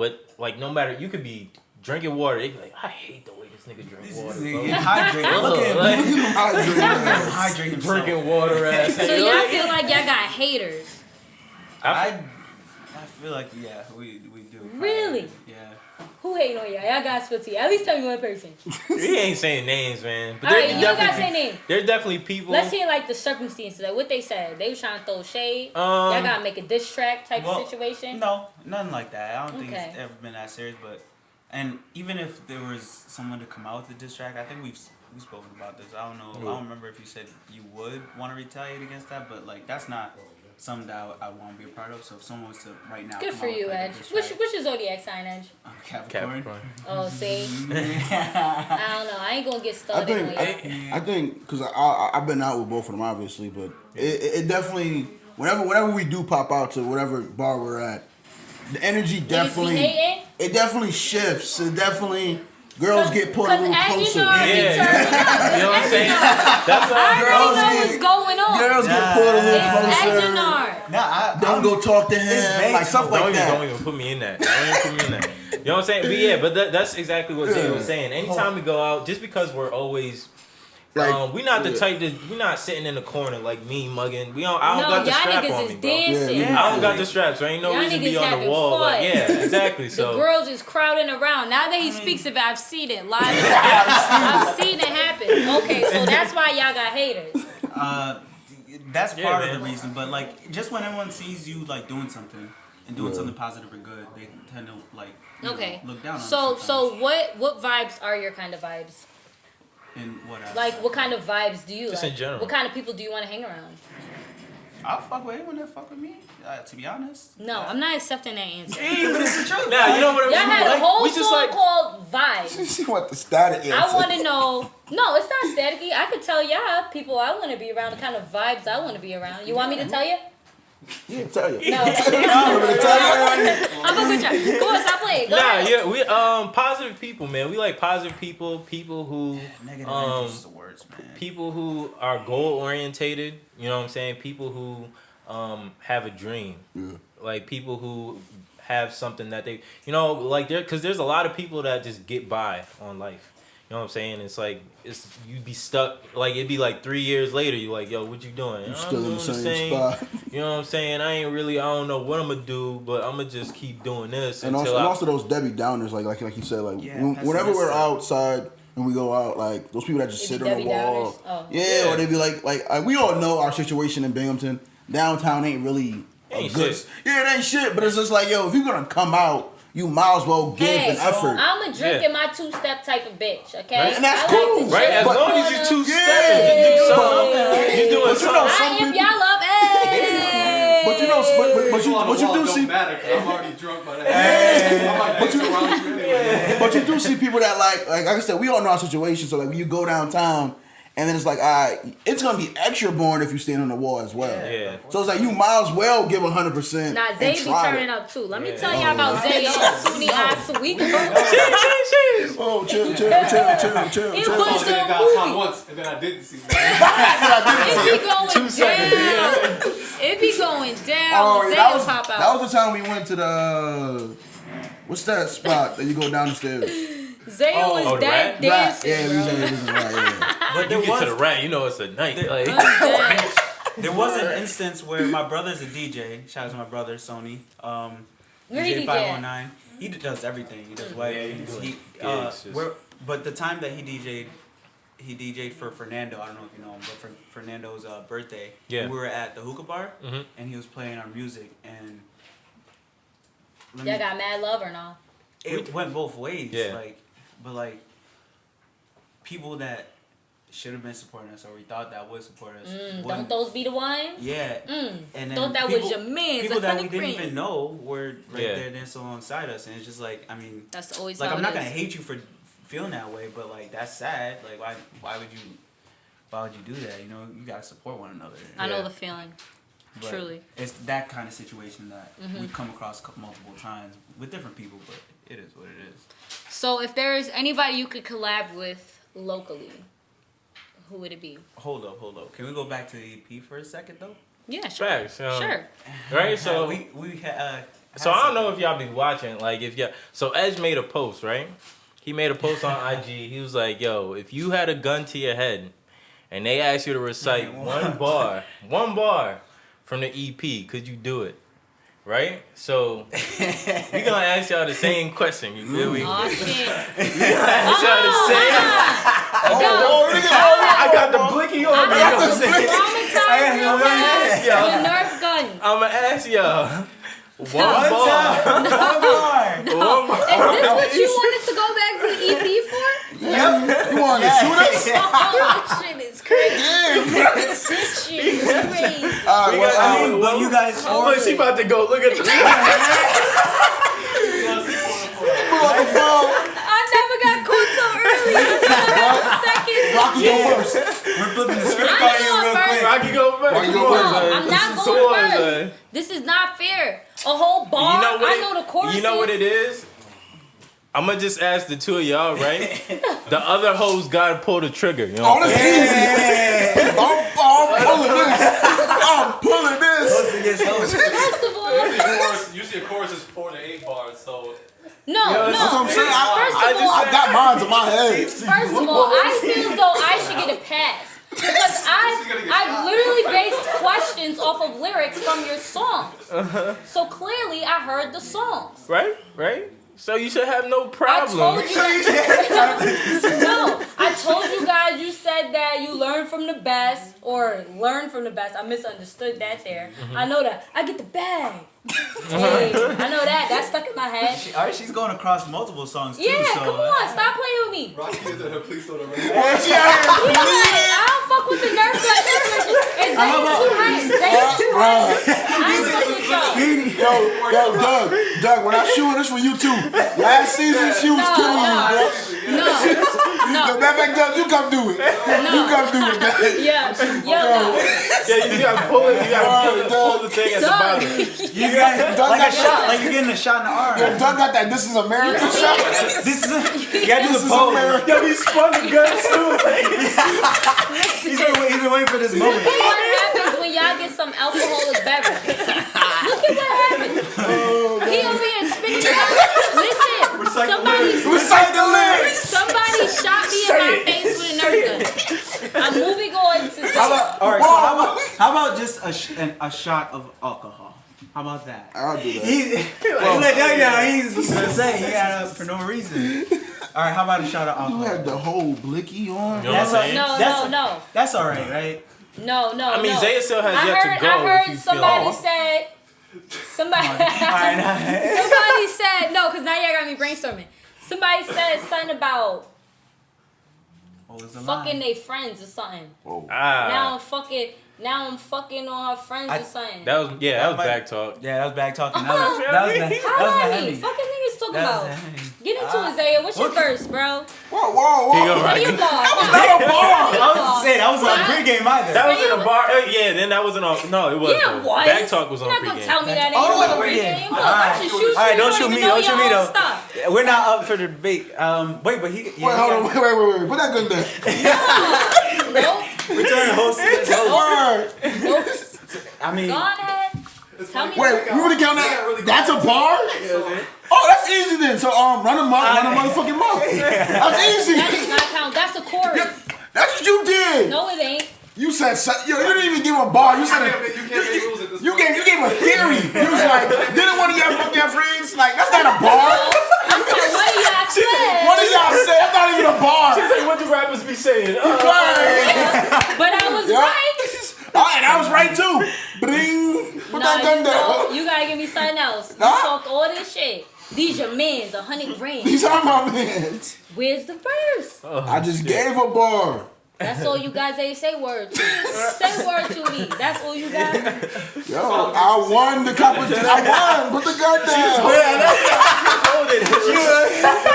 you could be drinking water. They be like, I hate the way this nigga drink water. Bro. Hydrated. Look at him. Like, Hydrate himself. drinking water ass. So y'all feel like y'all got haters? I feel like, yeah, we do. Really? Yeah. Who hating on y'all? Y'all got split tea. At least tell me one person. We ain't saying names, man. But All right, there you don't gotta definitely say names. There's definitely people. Let's hear like the circumstances, like what they said. They was trying to throw shade. Y'all gotta make a diss track type of situation. No, nothing like that. I don't think Okay. it's ever been that serious. And even if there was someone to come out with a diss track, I think we've spoken about this. I don't know. I don't remember if you said you would want to retaliate against that, but like that's not something that I want to be a part of. So if someone was to right now, Good come for out you, with, like, a Edge. diss What's track, your zodiac sign, Edge? Capricorn. Oh, see, I don't know. I ain't gonna get I started on think y'all. I think because I've been out with both of them obviously, but it definitely whenever we do pop out to whatever bar we're at, the energy definitely hating? it definitely shifts. It definitely girls get put a little closer. You know Yeah. yeah. You know what I'm saying? That's I why already know what's going on. Girls get put a little It's closer. Edginard. Nah, Don't go talk to him. vague. Like stuff like don't that. even put me in that. Don't even put me in that. You know what I'm saying? But yeah, but that's exactly what Zay was saying. Anytime we go out, just because we're always Like, we not the yeah. type that we not sitting in the corner like me mugging. I don't got No, the y'all strap on niggas me, is bro. dancing. Yeah, I don't got the strap, so ain't no Y'all reason to be niggas on the having wall. fun. Like, yeah, exactly. The So girls is crowding around. Now that he speaks of it, I've seen it live. I've seen it happen. Okay, so that's why y'all got haters. That's Yeah, part man. of the reason, but like just when everyone sees you like doing something and doing something positive or good, they tend to like you Okay. know, look down on it So sometimes. what vibes are your kind of vibes? And what else? Like what kind of vibes do you Just like? in general. What kind of people do you want to hang around? I'll fuck with anyone that fuck with me. To be honest. No, I'm not accepting that answer. But it's the truth. now you know what I'm Y'all had a like, whole we just song like called Vibes. She want the static answer. I want to know. No, it's not staticky. I could tell y'all people I want to be around, the kind of vibes I want to be around. You want me to tell you? Yeah, tell you. No. I'm gonna tell you. I'm gonna quit you. Go on, stop playing. Go Nah, ahead. yeah, we positive people, man. We like positive people who Negative energy is the worst, man. people who are goal orientated. You know what I'm saying? People who have a dream. Yeah. Like people who have something that they, you know, like because there's a lot of people that just get by on life. know what I'm saying? It's like you'd be stuck. Like it'd be like 3 years later. You like, yo, what you doing? You I'm still in doing the same spot. You know what I'm saying? I don't know what I'm gonna do, but I'm gonna just keep doing this And until also those Debbie Downers, like you said, like Yeah, whenever we're pessimistic. outside and we go out, like those people that just They sit be on the Debbie wall, Downers? Oh. yeah, or they be like we all know our situation in Binghamton. Downtown ain't really Ain't good. shit. Yeah, it ain't shit, but it's just like, yo, if you're gonna come out, you might as well give Hey, an effort. I'm a drinking my two-step type of bitch, okay? Right. And that's I cool, like to right? As chill long as you on two them. stepping, just do something. You doing But you know, something. some I am people- y'all up, hey! But you know, but you do see, Don't matter 'cause I'm already drunk by that. but you do see people that like I said, we all know our situation. So like when you go downtown, and then it's like, all right, it's gonna be extra boring if you stand on the wall as well. Yeah. So it's like you might as well give 100%. Nah, and Zay be try turning it. up too. Let me tell y'all about Zay and Suni Asui. Oh, chill. It I was only a got time movie. once, and then I didn't see it. It be going down. It be going down. Oh, Zay that will was pop out. that was the time we went to the what's that spot that you go down the stairs? Zay was the that rat? dancing, Yeah, bro. we was right, yeah. But You there get to the was rat, you know it's a night. Like, Dead. there was an instance where my brother's a DJ. Shout out to my brother Sony. Where he DJ DJ? 509. He does everything. He does weddings. doing He gigs, just- but the time that he DJ'd for Fernando. I don't know if you know him, but for Fernando's birthday, Yeah. we were at the hookah bar, Mhm. and he was playing our music, and Y'all got mad love or no? it went both ways. Yeah. But people that should have been supporting us, or we thought that would support us. Don't wasn't- those be the ones? Yeah. Mm. And then Thought that was your man's, People a that we honey didn't friend. even know were right Yeah. there dancing alongside us, and it's just like, I mean, That's always like how I'm it not is. gonna hate you for feeling that way, but like that's sad. Like why would you do that? You know, you gotta support one another. I know Yeah. the feeling. But Truly. it's that kind of situation that Mm-hmm. we've come across multiple times with different people, but it is what it is. So if there's anybody you could collab with locally, who would it be? Hold up. Can we go back to the EP for a second though? Yeah, sure. facts. Sure. Right? So, we had. so I don't know if y'all be watching. Like, if y'all. So, Edge made a post, right? He made a post on IG. He was like, yo, if you had a gun to your head and they asked you to recite one bar from the EP, could you do it? Right? So, we gonna ask y'all the same question. You feel me? Oh shit. Ask y'all the same. I got the blicky on me. Traumatized with Nerf gun. I'm gonna ask y'all. One bar. One bar. Is this what you wanted to go back to the EP for? You want to shoot us? Oh, shit is crazy. This shit is crazy. All right, well, but you guys. Oh, she about to go. Look at the. on the phone. I never got caught so early. Seconds. Rocky go first. We're flipping the script I'm on you going real first. quick. Rocky go first. Rocky go Come on, first. son. I'm not Come going on, first. son. This is not fair. A whole bar. I know the chorus. You know what it is? I'm gonna just ask the two of y'all, right? The other hoes gotta pull the trigger. You know Oh, what I'm this saying? is easy. I'm pulling this. First of all, Usually a chorus is 4 to 8 bars, so no. That's what I'm saying. First of all, I got mine in my head. First of all, I feel as though I should get a pass. Because I literally based questions off of lyrics from your songs. So clearly I heard the songs. Right? Right? So you should have no I problem. told you No, I told you guys you said that you learn from the best or learn from the best. I misunderstood that there. I know that. I get the bag. Hey, I know that. That's stuck in my head. Alright, she's going across multiple songs too. Yeah, so, come on. Stop playing with me. Rocky is at her police on the radio. I don't fuck with the nerve gun situation. It's Zay too high. Zay too high. I ain't fucking with y'all. Yo, Doug, when I shooting this for you too. Last season, she was killing you, bro. No. Yo, matter of fact, Doug, you come do it. You come do it, Doug. Yeah. No. Yeah, you gotta pull it. You gotta pull the thing at the bottom. You got Doug like got a shot, like you're getting a shot in the arm. Yo, Doug got that This Is America shot. This is you gotta do This the is pose. America. Yo, he spun the gun too. He's been waiting for this moment. Look at what happens when y'all get some alcoholic beverage. Look at what happened. He over here spinning out. Listen, somebody Recite the lyrics. shot me All right, so how about just a shot of alcohol? How about that? I'll do that. He's gonna say he got up for no reason. All right, how about a shot of alcohol? You had the whole blicky on. You know what I'm saying? No. That's all right? No. I mean, Zaya still has yet to go. I heard if you somebody feel said. Somebody said no, because now y'all got me brainstorming. Somebody said something about fucking they friends or something. Oh. Now I'm fucking on her friends or something. That was back talk. Yeah, that was back talking. That was not heavy. Fucking niggas talking about. Get into it, Zaya. What's your verse, bro? Whoa. Say your bar. Not a bar. I was gonna say that was on pregame either. That was in a bar. Yeah, then that wasn't on. No, it wasn't. Yeah, what? Back talk was on You're not gonna pregame. tell me that ain't Oh, on pregame. pregame. Look, I should shoot you. All right, don't You shoot me. even know Don't shoot me your own though. stuff. We're not up for the debate. Wait, but he. Wait, hold on. Wait. Put that gun there. Nope. Return the host. Nope. I mean, Go ahead. Tell me. Wait, you really count that? That's a bar? Oh, that's easy then. So run a motherfucking mouth. That's easy. That does not count. That's a chorus. That's what you did. No, it ain't. You said you didn't even give a bar. You said you gave a theory. You was like, didn't one of y'all fuck your friends? Like that's not a bar. I'm sorry. What do y'all say? What did y'all say? That's not even a bar. She said, "What do rappers be saying?" But I was right. And I was right too. Bring. Put that gun down. You gotta give me something else. You Huh? talked all this shit. These your mans, 100 grand. These are my men. Where's the verse? I just gave a bar. That's all you guys say word to. Say word to me. That's all you got. Yo, I won the competition. I won. Put the gun down.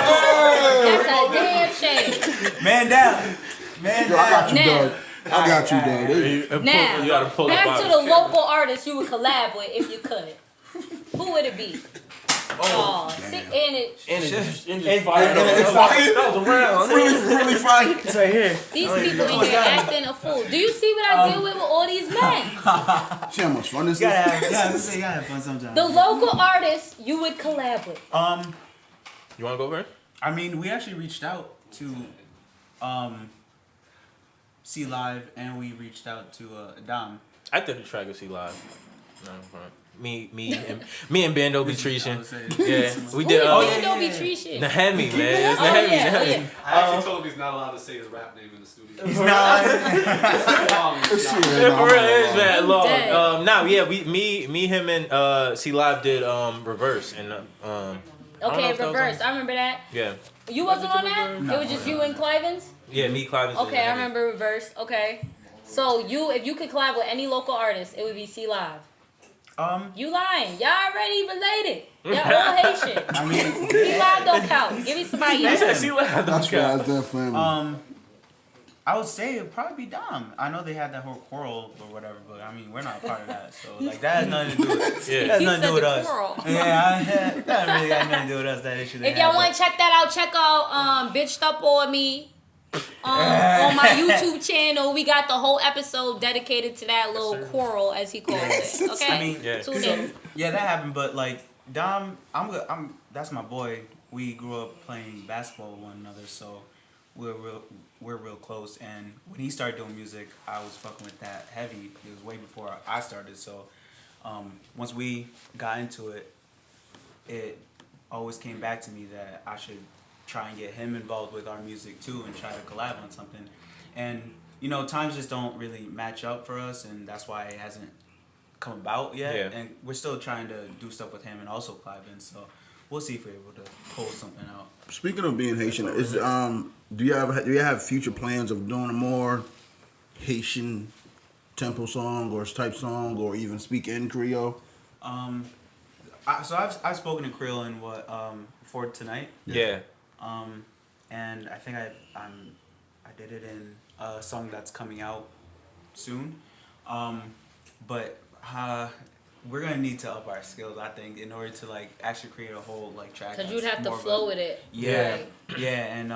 That's a damn shame. man down. Yo, I got you, Now. dog. I got you, dog. Now, you gotta pull back the to the local artist you would collab with if you could. Who would it be? Oh, sick and it. And fire. That was a round. Really fine. It's right here. These people in here acting a fool. Do you see what I deal with all these men? See how much fun this is? You gotta have fun sometimes. The local artist you would collab with. You wanna go first? I mean, we actually reached out to C Live, and we reached out to Dom. I did a track with C Live. No, me and Bando be treating. Yeah, we did. Don't be tree shit. Nahemi, man. It's Oh, Nahemi. yeah. I actually told him he's not allowed to say his rap name in the studio. He's not. It's true, Yeah, for real, it is man. that long. dead. Me, him, and C Live did reverse and Okay, reverse. I remember that. Yeah, You wasn't on that? It was just you and Clivens? yeah, me, Clive. Okay, I remember reverse. Okay. So if you could collab with any local artist, it would be C Live. You lying. Y'all already related. Y'all all Haitian. I mean, C Live don't count. Give me somebody else. C Live. That's why I was there for him. I would say it'd probably be Dom. I know they had that whole quarrel or whatever, but I mean, we're not a part of that, so like that has nothing to do with Yeah. that has You nothing to do said with the us. quarrel. Yeah, that really got nothing to do with us. That issue. If y'all want to check that out, check out Bitched Up on Me on my YouTube channel. We got the whole episode dedicated to that little quarrel, as he calls it. Okay, I mean, Yeah. tune in. yeah, that happened, but like Dom, I'm that's my boy. We grew up playing basketball with one another, so we're real close. And when he started doing music, I was fucking with that heavy. It was way before I started. So once we got into it, it always came back to me that I should try and get him involved with our music too and try to collab on something. And you know, times just don't really match up for us, and that's why it hasn't come about yet. Yeah. And we're still trying to do stuff with him and also Cliven. So we'll see if we're able to pull something out. Speaking of being Haitian, is do you have future plans of doing a more Haitian tempo song or type song or even speak in Creole? I've spoken in Creole in for tonight. Yeah. And I think I did it in a song that's coming out soon. But we're gonna need to up our skills, I think, in order to like actually create a whole like track. Cause you'd that's have to more of flow a- with it. Yeah, Right. yeah, and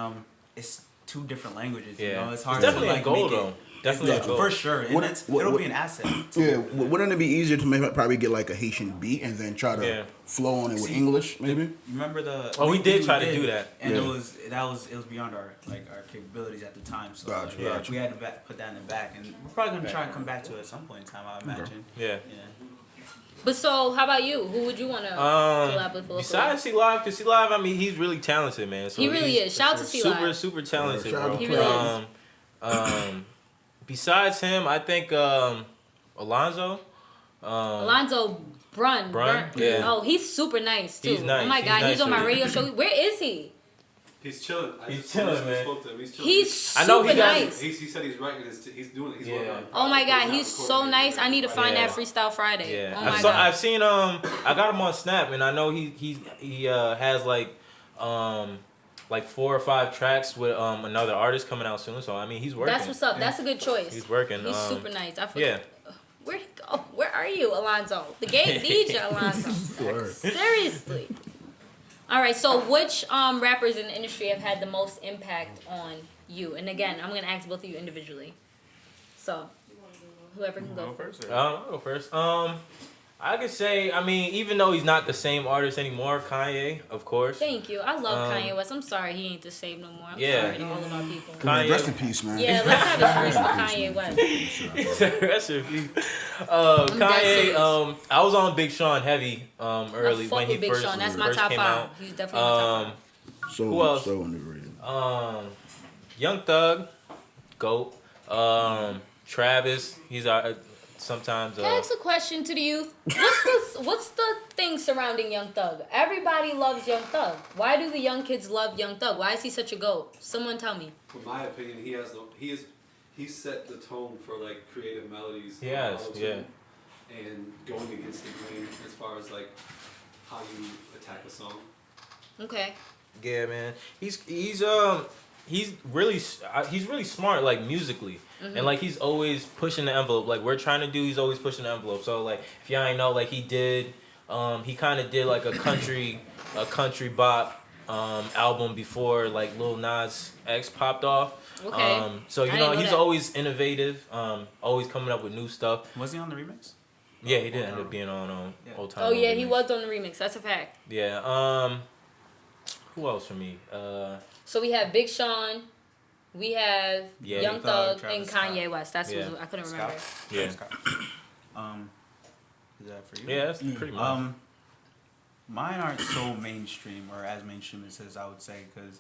it's two different languages. Yeah. You know, it's hard It's definitely to like a goal make though. it. definitely a goal. For sure. And it'll be an asset. Yeah, wouldn't it be easier to maybe probably get like a Haitian beat and then try to flow on it with English, maybe? Remember the? Oh, we did try to do that, and it was beyond our capabilities at the time. So Gotcha. we had to put that in the back, and we're probably gonna try and come back to it at some point in time. I imagine. Yeah. But so, how about you? Who would you want to collab with? Besides C-Live, because C-Live, I mean, he's really talented, man. So he really is. Shout out to C-Live. Super talented, bro. He really is. Besides him, I think Alonzo. Alonzo Brun. Yeah. Oh, he's super nice too. He's nice. Oh my God, he's on my radio show. Where is he? He's chilling. He's chilling, man. He's super I know he nice. He said he's writing. He's doing it. He's working on it. Oh my God, he's so nice. I need to find that Freestyle Friday. Yeah. Oh my God. I've seen I got him on Snap, and I know he has like 4 or 5 tracks with another artist coming out soon. So I mean, he's working. That's what's up. That's a good choice. He's working. He's super nice. I feel. Yeah. Where'd he go? Where are you, Alonzo? The gay DJ, Alonzo. Seriously. All right. So, which rappers in the industry have had the most impact on you? And again, I'm gonna ask both of you individually. So, whoever can go first. I'll go first. I could say, I mean, even though he's not the same artist anymore, Kanye, of course. Thank you. I love Kanye West. I'm sorry he ain't the same no more. I'm sorry to all of our people. Kanye. Rest in peace, man. Yeah, let's have a drink for Kanye West. Rest in peace. Kanye, I was on Big Sean heavy early when he Big first, Sean. That's my first top came 5. out. He's definitely my top 5. So, who else? So underrated. Young Thug, GOAT. Travis, he's sometimes. Can I ask a question to the youth? What's the thing surrounding Young Thug? Everybody loves Young Thug. Why do the young kids love Young Thug? Why is he such a GOAT? Someone tell me. In my opinion, he set the tone for like creative melodies. Yes, yeah. And going against the grain as far as like how you attack a song. Okay. Yeah, man. He's really smart, like musically, and like he's always pushing the envelope. Like we're trying to do, he's always pushing the envelope. So like if y'all ain't know, like he kind of did like a country bop album before like Lil Nas X popped off. Okay. So he's always innovative, always coming up with new stuff. Was he on the remix? Yeah, he did end up being on Old Time. Oh yeah, remix. he was on the remix. That's a fact. Yeah. Who else for me? So we have Big Sean, we have Young Thug, and Kanye West. That's what I couldn't remember. Yeah. Is that for you? Yeah, that's pretty much. Mine aren't so mainstream or as mainstream as I would say because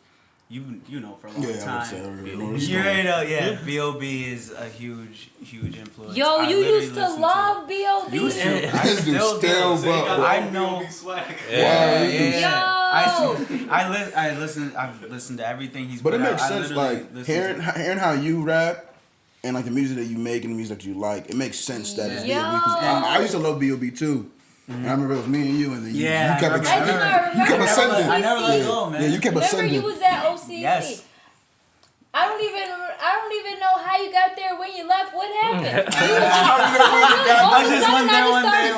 you know for a long time. You already know, B.O.B. is a huge influence. Yo, you used to love B.O.B. I still do. I know. I've listened to everything he's. But it makes sense, like hearing how you rap and like the music that you make and the music that you like. It makes sense that it's B.O.B. I used to love B.O.B. too. And I remember it was me and you, and then you kept ascending. I never let go, man. Yeah, you kept ascending. Remember you was at OCC. Yes. I don't even know how you got there when you left. What happened? I just went there one day.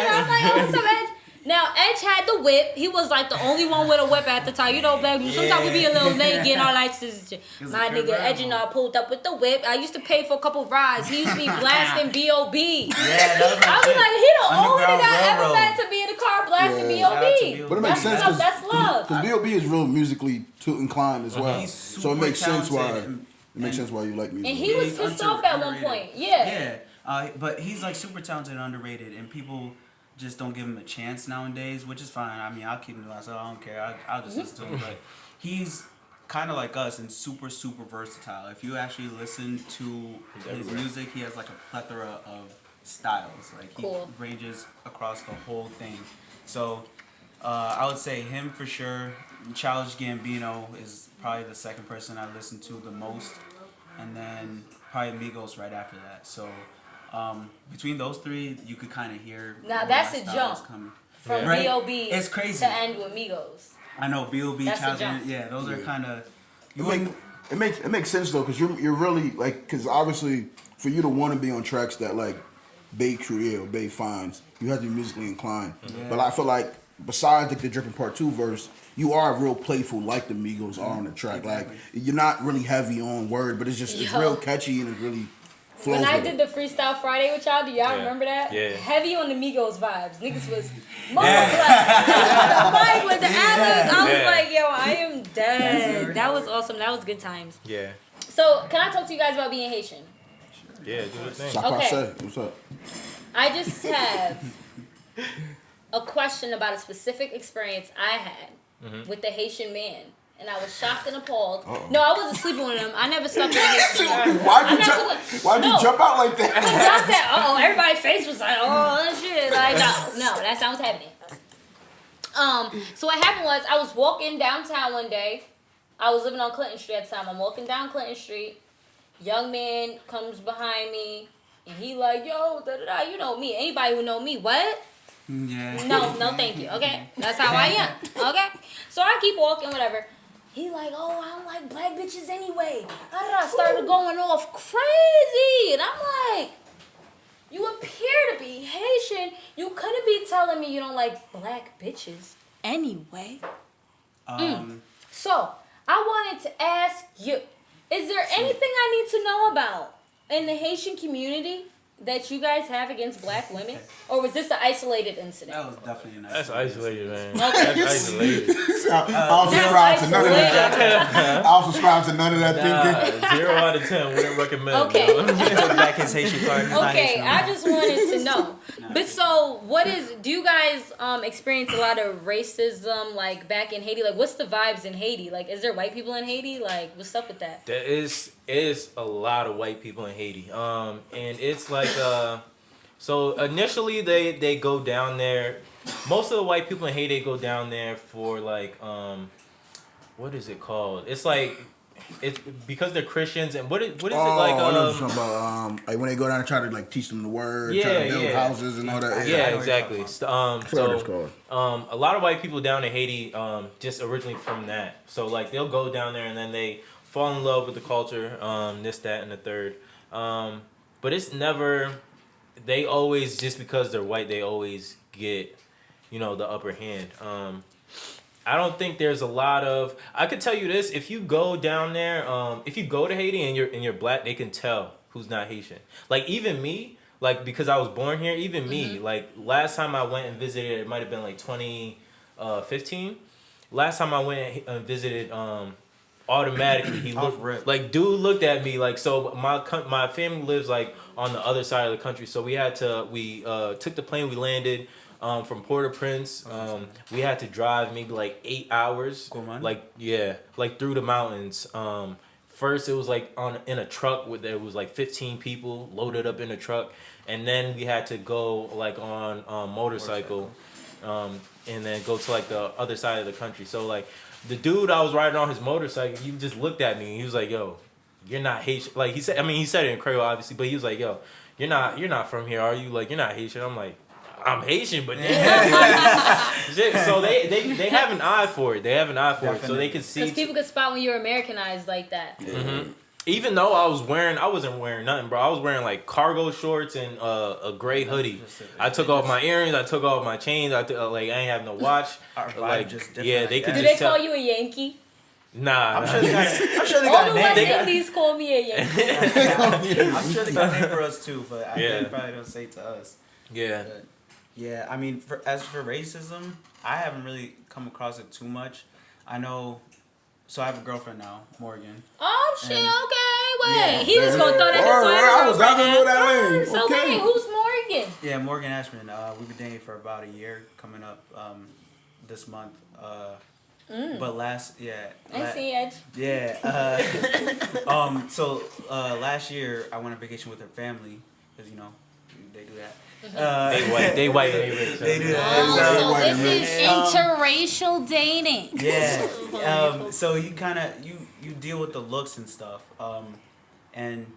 I'm like, oh, what's up, Edge? Now, Edge had the whip. He was like the only one with a whip at the time. You know, black people, sometimes we be a little late getting our licenses. My nigga Edge and I pulled up with the whip. I used to pay for a couple rides. He used to be blasting B.O.B. Yeah, that was like, he the only nigga I ever met to be in the car blasting B.O.B. But it makes sense because that's love. Because B.O.B. is real musically inclined as well. So it makes sense why you like music. And he was pissed off at one point. Yeah. But he's like super talented and underrated, and people just don't give him a chance nowadays, which is fine. I mean, I'll keep him to myself. I don't care. I'll just listen to him. But he's kind of like us and super versatile. If you actually listen to his music, he has like a plethora of styles. Like he ranges across the whole thing. So I would say him for sure. Childish Gambino is probably the second person I listen to the most, and then probably Migos right after that. So. Between those three, you could kind of hear. Now that's a jump from B.O.B. It's crazy to end with Migos. I know B.O.B. Yeah, those are kind of. It makes sense though, because you're really like, because obviously for you to want to be on tracks that like Bay create or Bay finds, you have to be musically inclined. Yeah. But I feel like besides like the Drippin' Part 2 verse, you are real playful like the Migos are on the track. Exactly. Like you're not really heavy on word, but it's real catchy and it's really. Flows when I with did it. the Freestyle Friday with y'all, do y'all Yeah. remember that? Yeah. Heavy on the Migos vibes. Niggas was Mike with the ad-libs. I was Yeah. like, yo, I am dead. That was awesome. That was good times. Yeah. So, can I talk to you guys about being Haitian? Yeah, do the thing. Stop Okay. say. What's up? I just have a question about a specific experience I had with the Haitian man. And I was shocked and appalled. Uh-oh. No, I wasn't sleeping with him. I never slept with a Haitian man. Why'd you jump out like that? Y'all said, oh, everybody's face was like, oh, that shit. Like, no, that's not what's happening. So what happened was, I was walking downtown one day. I was living on Clinton Street at the time. I'm walking down Clinton Street. Young man comes behind me. And he like, yo, da-da-da, you know me. Anybody who know me, what? Yeah. No, thank you. Okay, that's how I am. Okay, so I keep walking, whatever. He like, oh, I don't like black bitches anyway. I started going off crazy, and I'm like, you appear to be Haitian. You couldn't be telling me you don't like black bitches anyway. So I wanted to ask you, is there anything I need to know about in the Haitian community that you guys have against black women? Or was this an isolated incident? That was definitely an That's isolated, man. Okay. That's isolated. I don't subscribe to none of that. I don't subscribe to none of that thinking. Nah, 0 out of 10 wouldn't recommend. Okay. Bro. Took back his Haitian card. He's not Okay, Haitian no I more. just wanted to know. But so, do you guys experience a lot of racism, like, back in Haiti? Like, what's the vibes in Haiti? Like, is there white people in Haiti? Like, what's up with that? There is a lot of white people in Haiti. And it's like so initially they go down there. Most of the white people in Haiti go down there for like what is it called? It's like it's because they're Christians and what is it like? I know what you're talking about. Like when they go down and try to like teach them the word, try to build houses and all that. Yeah, exactly. I forgot what it's called. A lot of white people down in Haiti, just originally from that. So like they'll go down there and then they fall in love with the culture, this, that, and the third. But it's never. They always, just because they're white, they always get, the upper hand. I don't think there's a lot of. I could tell you this: if you go down there, if you go to Haiti and you're black, they can tell who's not Haitian. Like even me, like because I was born here, even me, like last time I went and visited, it might have been like 2015. Last time I went and visited, automatically he looked like dude looked at me like, so my family lives like on the other side of the country, so we took the plane, we landed from Port-au-Prince. We had to drive maybe like 8 hours, like through the mountains. First it was like in a truck with there was like 15 people loaded up in a truck, and then we had to go like on motorcycle. And then go to like the other side of the country. So like the dude I was riding on his motorcycle, he just looked at me and he was like, yo, you're not Haitian. Like he said it in Creole obviously, but he was like, yo, you're not from here, are you? Like you're not Haitian. I'm like, I'm Haitian, but so they have an eye for it. They have an eye for it, so they can see. Because people could spot when you're Americanized like that. Mm-hmm. Even though I wasn't wearing nothing, bro. I was wearing like cargo shorts and a gray hoodie. I took off my earrings. I took off my chains. I ain't have no watch. Like just yeah, they could Do just they call you a Yankee? Nah, I'm sure they All got the a West name. Indies call me a Yankee. I'm sure they got a name for us too, but they probably don't say to us. Yeah. But, yeah, I mean, as for racism, I haven't really come across it too much. I know. So I have a girlfriend now, Morgan. Oh shit! And- Okay, wait. Yeah. He just gonna throw that in. I was not gonna go that way. So Okay. wait, who's Morgan? Yeah, Morgan Ashman. We've been dating for about a year, coming up this month. But I see Edge. Yeah. So last year I went on vacation with her family, because they do that. They white and they rich. They do Oh, that. so this is interracial dating. Yeah. So you kind of you deal with the looks and stuff, and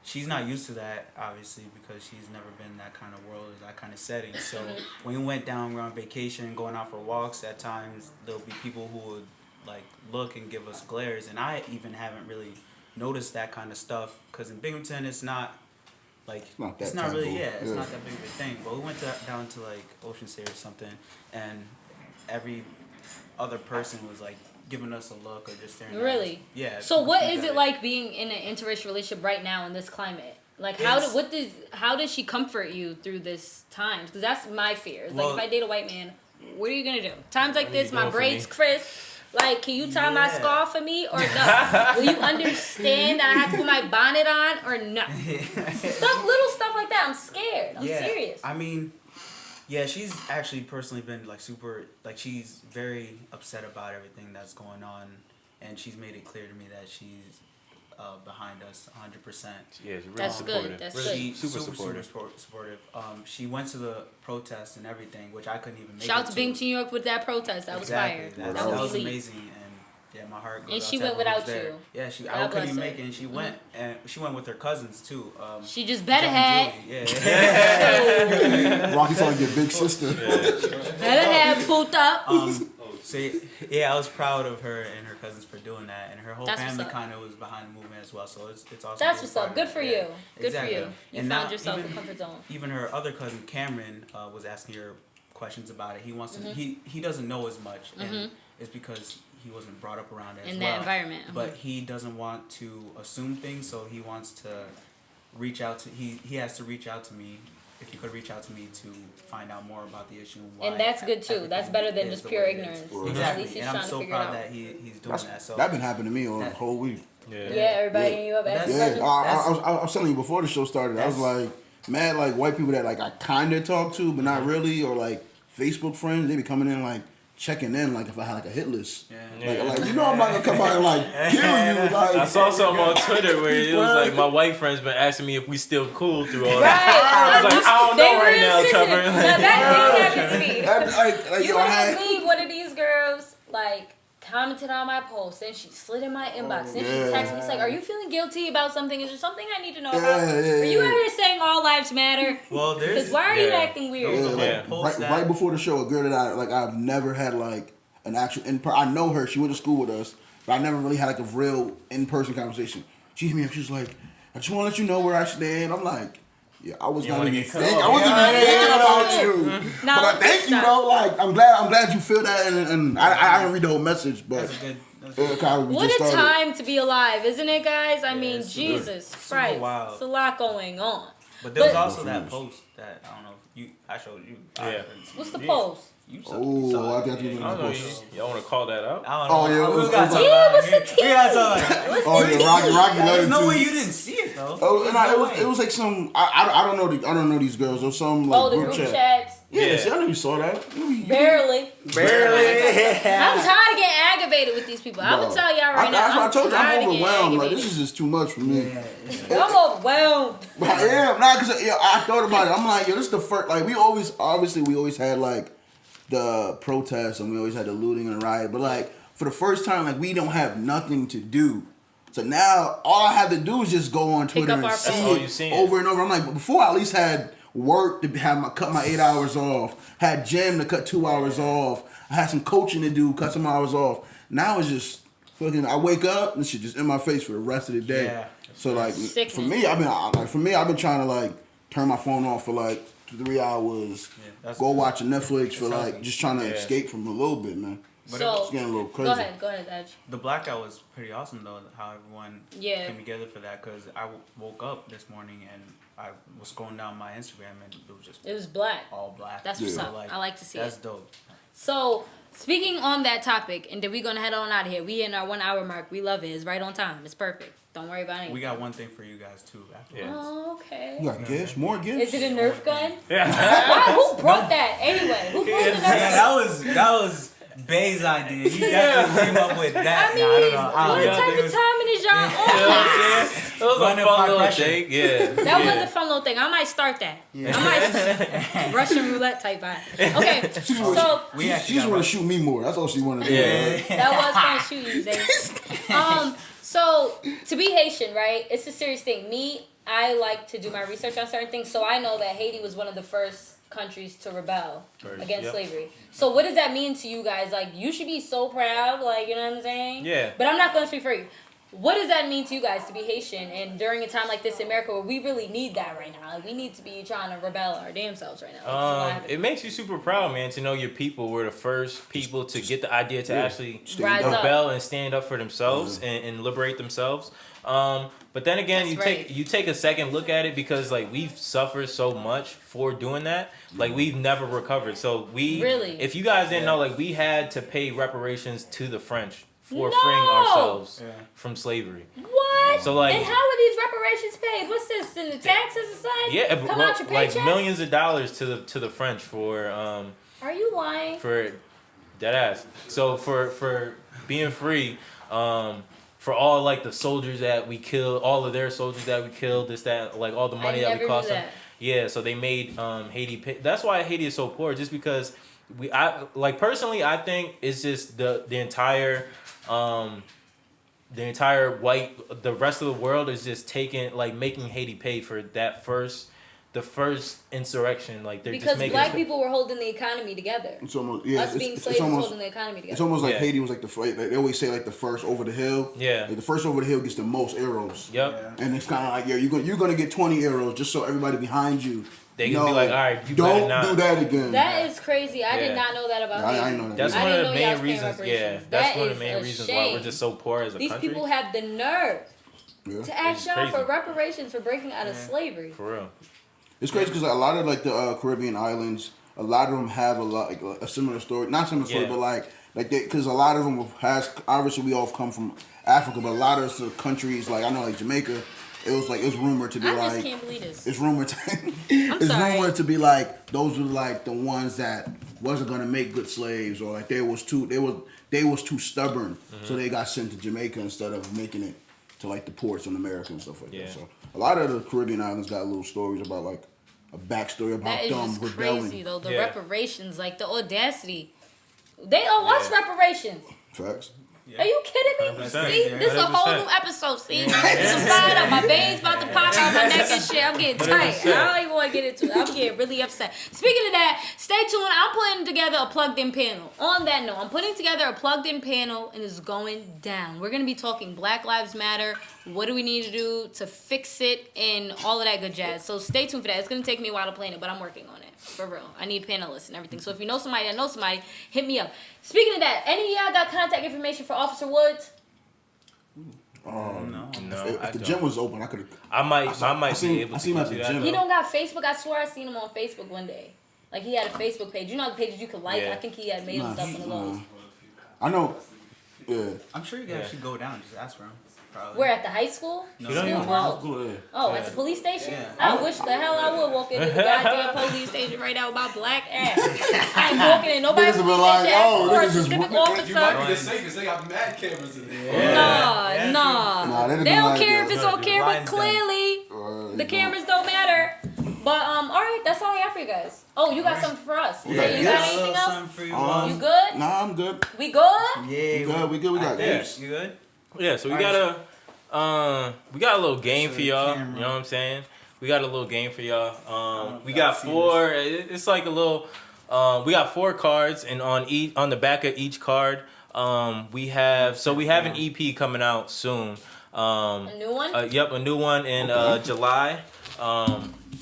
she's not used to that, obviously, because she's never been in that kind of world or that kind of setting. So when we went down, we're on vacation, going out for walks. At times there'll be people who would like look and give us glares, and I even haven't really noticed that kind of stuff, because in Binghamton it's not. Like it's not really it's not that big of a thing. But we went down to like Ocean State or something, and every other person was like giving us a look or just staring. Really? At us. Yeah. So what things is that it like being in an interracial relationship right now in this climate? Like how does she comfort you through this time? Because that's my fear. It's like if I date a white man, what are you gonna do? Times like this, my braids crisp. Like, can you tie my scarf for me or no? Will you understand that I have to put my bonnet on or no? Little stuff like that. I'm scared. I'm serious. I mean, yeah, she's actually personally been like super, like she's very upset about everything that's going on, and she's made it clear to me that she's behind us 100%. Yeah, she's really That's supportive. good. That's really good. Super supportive. Supportive. She went to the protest and everything, which I couldn't even make. Shout out to Binghamton, New York with that protest. That was fire. That was amazing, and yeah, my heart goes and out she to went everyone without who's there. you. Yeah, I couldn't even make it, and she went, and she went with her cousins too. She just better had. Rocky trying to get big sister. Better have pulled up. So yeah, I was proud of her and her cousins for doing that, and her whole That's family what's up. kind of was behind the movement as well. So it's awesome. That's what's up. Good for you. Good exactly. for you. You And found now yourself a comfort zone. Even her other cousin Cameron was asking her questions about it. He wants to. He doesn't know as much, and it's because he wasn't brought up around it In as that well. environment. But he doesn't want to assume things, so he wants to reach out to. He has to reach out to me. If you could reach out to me to find out more about the issue, why And that's good too. That's better than just pure ignorance. At least Exactly, he's and I'm trying to so figure it proud out. that he's doing that. So That been happening to me all the whole week. Yeah. Everybody in you up asking Yeah, questions. I was telling you before the show started. I was like, mad like white people that like I kind of talk to, but not really, or like Facebook friends. They be coming in like checking in, like if I had like a hit list. Like you know I'm not gonna come out and like kill you. Like I saw something on Twitter where it was like my white friends been asking me if we still cool through all Right. that. I was like, I don't know right now, Trevor. Now that did happen to me. like You yo, I had. wouldn't believe one of these girls like commented on my post, and she slid in my inbox, and she texted me, she's like, "Are you feeling guilty about something? Is there something I need to know about? Are you out here saying all lives matter? well, Because why are you acting weird?" Right before the show, a girl that I've never had like an actual I know her. She went to school with us, but I never really had like a real in-person conversation. She hit me up. She was like, "I just want to let you know where I stand." I'm like, "Yeah, I was not even thinking. I wasn't even thinking about you." Now, But I thank you though. Like I'm glad you feel that, and I didn't read the whole message, but. What a time to be alive, isn't it, guys? I mean, Jesus Christ, wild. it's a lot going on. But there was also that post that I don't know. I showed you. Yeah. What's the post? You Oh, I got you. I don't know. Y'all want to call that out? I don't know. Oh, yeah, We it was- gotta talk yeah, about what's it. the tea? We gotta talk about it. Oh yeah, Rocky There's Lou no too. way you didn't see it though. Oh, There's and no it was like some I don't know these girls or some like The group chats. Yeah, see, I know you saw that. Barely. I'm Barely. tired of getting aggravated with these people. I'm gonna tell y'all right now. That's why I told you tired I'm of getting overwhelmed. Like aggravated. this is just too much for me. I'm overwhelmed. But I am not because I thought about it. I'm like, yo, this is the first. Like we always had like the protests and we always had the looting and riot. But like for the first time, like we don't have nothing to do. So now all I have to do is just go on Twitter and see it over and over. I'm like, but before I at least had work to cut my 8 hours off, had gym to cut 2 hours off, I had some coaching to do, cut some hours off. Now it's just fucking. I wake up and shit just in my face for the rest of the day. Yeah. So like for me, I've been trying to like turn my phone off for like 3 hours, go watch Netflix for like just trying to escape from a little bit, man. But it's getting a little crazy. Go ahead, Edge. The blackout was pretty awesome though. How everyone came together for that because I woke up this morning and I was scrolling down my Instagram and it was black, all black. That's what's up. I like to see that's dope. So speaking on that topic, and then we're gonna head on out of here. We in our 1 hour mark. We love it. It's right on time. It's perfect. Don't worry about anything. We got one thing for you guys too. Afterwards. Oh, okay. You got gifts? More gifts? Is it a Nerf gun? Yeah. Who brought that anyway? Who brought the Nerf gun? that was Bay's idea. He definitely came up with that. I mean, I don't know. what type of timing is y'all on? It was a fun little thing. Yeah. That was a fun little thing. I might start that. I might Russian roulette type vibe. Okay, so she just want to shoot me more. That's all she wanted to do. That was fun to shoot you, Zay. So to be Haitian, right? It's a serious thing. I like to do my research on certain things, so I know that Haiti was one of the first countries to rebel against slavery. So what does that mean to you guys? Like, you should be so proud, like, you know what I'm saying? Yeah. But I'm not going to speak for you. What does that mean to you guys to be Haitian and during a time like this in America where we really need that right now? Like, we need to be trying to rebel our damn selves right now. It makes you super proud, man, to know your people were the first people to get the idea to actually Rise up. rebel and stand up for themselves and liberate themselves. But then again, That's you take a second look at it because like we've suffered so much for doing that. Like we've never recovered. So if you guys didn't know, like we had to pay reparations to the French for freeing ourselves from slavery. What? So like, and how are these reparations paid? What's this in the taxes or something? yeah, Come out your like paychecks? millions of dollars to the French for Are you lying? for dead ass. So for being free, for all like the soldiers that we killed, all of their soldiers that we killed, like all the money that we cost them. Yeah, so they made Haiti pay. That's why Haiti is so poor, just because personally I think it's just the entire the rest of the world is just making Haiti pay for the first insurrection. Like they're because just making black people were holding the economy together. It's almost Us being slaves was holding the economy together. It's almost like Haiti was like like they always say like the first over the hill. Yeah. Like the first over the hill gets the most arrows. Yep. And it's kind of like you're gonna get 20 arrows just so everybody behind you. They can be like, all right, you don't better not do that again. That is crazy. I did not know that about Haiti. I know that. That's I one of didn't the know y'all main was paying reasons. Yeah, reparations. that's That one of the is main a reasons why shame. we're just so poor as a These country. people have the nerve to ask y'all crazy. for reparations for breaking out of slavery. For real. It's crazy because a lot of like the Caribbean islands, a lot of them have a similar story. Not similar story, but like because a lot of them obviously we all come from Africa, but a lot of the countries like I know like Jamaica, it's rumored to be I like just can't believe this. it's rumored to be like those were like the ones that wasn't gonna make good slaves or like they was too stubborn, so they got sent to Jamaica instead of making it to like the ports in America and stuff like that. So a lot of the Caribbean islands got little stories about like a backstory about That is them just rebelling. crazy though. The reparations, like the audacity. They owe us reparations. Facts. Are you kidding me? 100%. See, this is a whole new episode. See, this is fired up. My veins about to pop out my neck and shit. I'm getting tight. 100%. I don't even want to get into it. I'm getting really upset. Speaking of that, stay tuned. I'm putting together a plugged-in panel. On that note, I'm putting together a plugged-in panel, and it's going down. We're gonna be talking Black Lives Matter. What do we need to do to fix it, and all of that good jazz. So stay tuned for that. It's gonna take me a while to plan it, but I'm working on it. For real. I need panelists and everything. So if you know somebody that knows somebody, hit me up. Speaking of that, any of y'all got contact information for Officer Woods? No. If the gym was open, I could have. I might be able I to seen him at get the you that. gym. He don't got Facebook. I swear I seen him on Facebook one day. Like he had a Facebook page. You know the pages you could like? Yeah. I think he had made himself one of those. I know. Yeah. I'm sure you can actually go down and just ask for him. Probably. Where, at the high school? No, You don't even Good. Oh, at the police station? Yeah. I wish the hell I would walk into the goddamn police station right now with my black ass. I ain't walking in nobody's Niggas police be like, station oh, asking for a niggas just specific walk- officer. You might be the safest. They got mad cameras in there. Nah. Nah, They be don't like, care yeah, if it's on camera. lines down. Clearly, the cameras don't matter. But all right, that's all I have for you guys. Oh, you got something for us? Hey, you got anything else? Something for you, You good? Nah, I'm good. We good? Yeah, We good. We got Yeah. games. You good? Yeah, so we got a little game for y'all. You know what I'm saying? We got a little game for y'all. We got four. It's like a little. We got 4 cards, and on the back of each card, we have an EP coming out soon. A new one? Yep, a new one in July.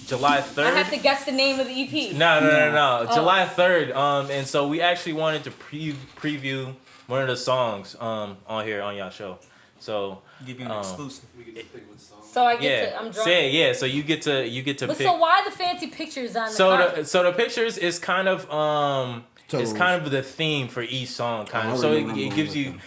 July 3rd. I have to guess the name of the EP. No. Oh. July 3rd. And so we actually wanted to preview one of the songs on here on y'all show. So Give you an exclusive. We get to pick what song. So I get to, I'm drunk. Say it, yeah. So you get to But pick. so why the fancy pictures on the So cover? the pictures is kind of it's Totals. kind of the theme for each song, kind of. I So already know what it I'm gives going you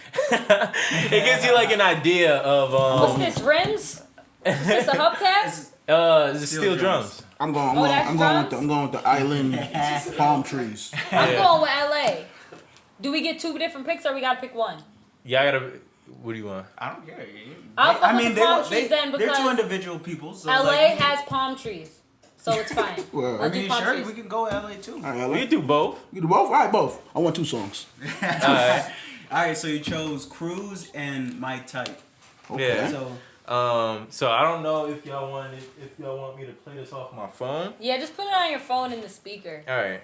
it gives you like an idea of What's this, rims? Is this a hubcap? the steel drums. I'm going that's with the island palm trees. I'm going with LA. Do we get 2 different picks or we gotta pick one? Yeah, I gotta. What do you want? I don't care. I'll fuck with the palm trees then they're because 2 individual people. So LA like, has palm trees. So it's fine. Well, I'll I do mean, palm sure, trees. we can go LA too. All right, We can do both. You do both? All right, both. I want 2 songs. All right. All right, so you chose Cruise and My Type. Okay. Yeah. So So I don't know if y'all want me to play this off my phone. Yeah, just put it on your phone in the speaker. All right.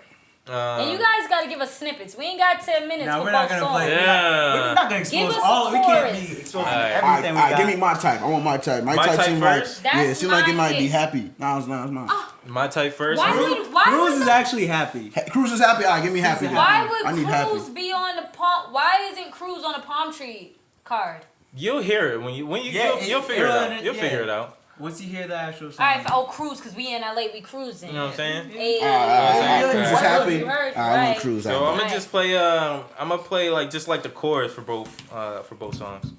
And you guys gotta give us snippets. We ain't got 10 minutes No, for we're both not gonna songs. play. Yeah. We're not gonna Give expose us all. a We can't chorus. be exposing Alright. everything we got. Give me my type. I want my type. My type type seems first? like That's it seems like it not might be it. happy. No, it's not. It's not. My type first. Why Cruz would is actually happy. Cruz is happy. All right, give me happy. Why I would need Cruz happy. be on the palm? Why isn't Cruz on a palm tree card? You'll hear it when you Yeah, you'll figure it it'll- out. You'll yeah. figure it out. Once you hear the actual All song. right, Cruz, because we in LA, we cruising. You know what I'm saying? Hey, Cruz is happy. You heard, I want right. Cruz So happy. I'm gonna just play. I'm gonna play like just like the chorus for both songs.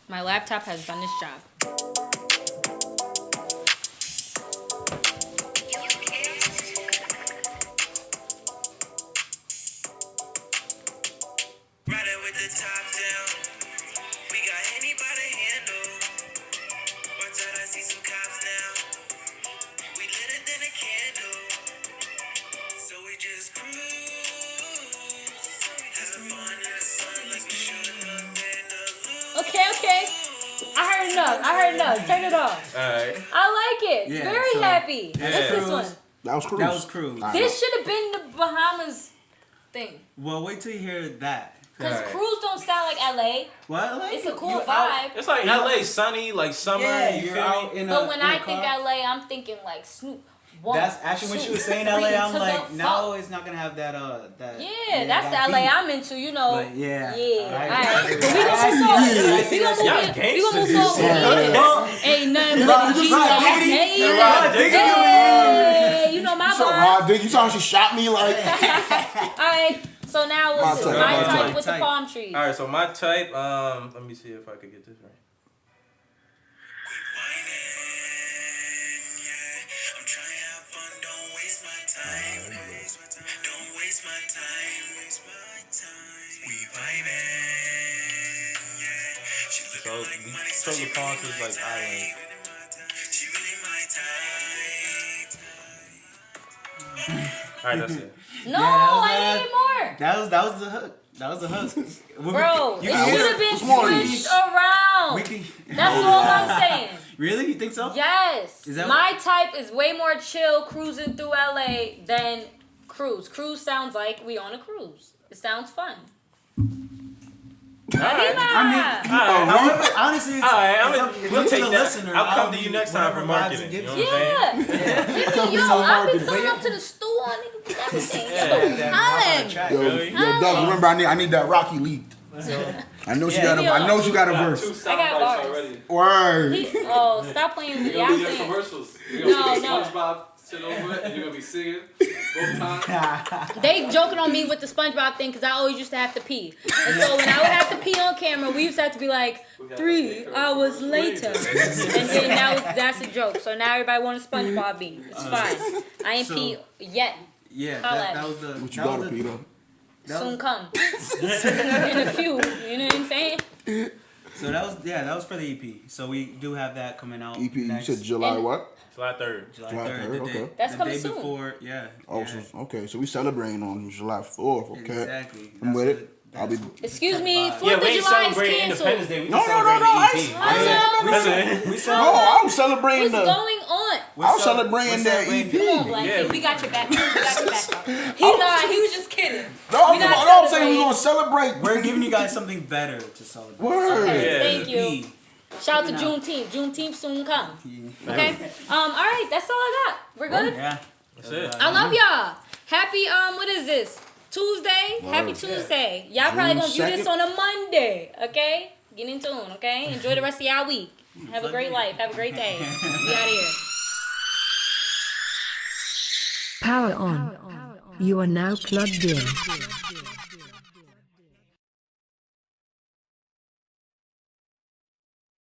My laptop has done this job. Riding with the top down. We got Henny by the handle. Watch out, I see some cops now. We lit it than a candle. So we just cruise. Having fun in the sun like we should have been the Okay. I heard enough. Turn it off. All right. I like it. Yeah, Very so- happy. Yeah. What's this one? That was Cruz. That was Cruz. This should have been the Bahamas thing. Well, wait till you hear that. Because Alright. Cruz don't sound like LA. What? Like, It's a cool you vibe. out- It's like LA, sunny, like summer. Yeah, you you're feel out me? in a. But when in a I think car. LA, I'm thinking like Snoop. One, That's actually when she two, was saying three, LA. to I'm the like, fuck. no, it's not gonna have that. That. Yeah, that's that the LA beat. I'm into, you know. But yeah. Yeah. Alright. Alright. But we I gonna see move that. forward. I see We gonna that. Y'all move forward. We gonna move gangsters. forward. Yeah. Ain't nothing Right, but just G. right, Diggity. Hey, Right, diggity. hey, you know my So vibe. Rod Digg, you saw how she shot me like. Alright, so now My what's this? type, My my type type. with the palm trees. All right. So my type. Let me see if I could get this right. I'm trying to have fun, don't waste my time. Don't waste my time. We vibing, yeah. She So looking like money, so the palm trees like islands. she really my type. All right. That's it. No, Yeah, I need more. That was the hook. That was the hook. Bro, You it can hear should have been What's more of switched these? around. We can. That's all I'm saying. Really? You think so? Yes. Is that My type is way more chill cruising through LA than Cruise. Cruise sounds like we on a cruise. It sounds fun. All right. However, honestly, it's, We'll it's take up to the that. listener. I'll come to you next time for whatever vibes marketing. it You gives know what I'm saying? Yeah. Yo, I've been pulling up to the store, nigga, with everything. Yeah, Holla. track. Yo, Really? yo, Doug, remember I need that Rocky leaked. I know she Yeah. got a. I know she got a Got verse. two I sound got bites bars. already. Word. Oh, stop playing with You're gonna be y'all. your commercials. You're No, gonna be no. SpongeBob sit over it, and you're gonna be singing both times. They joking on me with the SpongeBob thing because I always used to have to pee. And so when I would have to pee on camera, we used to have to be like 3 hours later. And then that's a joke. So now everybody want a SpongeBob beat. It's fine. I ain't So- pee yet. Yeah, Holla that at was the. What you that got was to the- Peter? that Soon was- come. In a few. You know what I'm saying? So that was for the EP. So we do have that coming out. EP, you next said July And- what? July 3rd. July July 3rd. 3rd, The day, okay. That's the coming day soon. before, yeah. Oh, yeah. so, okay. So we celebrating on July 4th. Okay. Exactly. I'm with it. That's I'll be. what- Excuse me, Vibe. 4th Yeah, of we ain't July is celebrating Independence canceled. Day. We No, just no, no, celebrating no, the EP. What's That's it. We No, celebrate. I was celebrating going the. on? I was celebrating we're that celebrating- Come on, EP. Blanket. Yeah. We got your back. We got your back. He was just kidding. No, We not I'm saying we celebrating. gonna celebrate. We're giving you guys something better to celebrate. Word. Yeah. Thank you. EP. Shout out to No. Juneteenth. Juneteenth soon come. Okay. All right. That's all I got. We're good. Yeah. That's it. I love y'all. Happy what is this? Tuesday. Happy Tuesday. Y'all probably gonna view this June on a Monday. Okay. Get in tune. Okay. Enjoy the rest of y'all week. Have a great life. Have a great day. We out of here. Power on. You are now plugged in.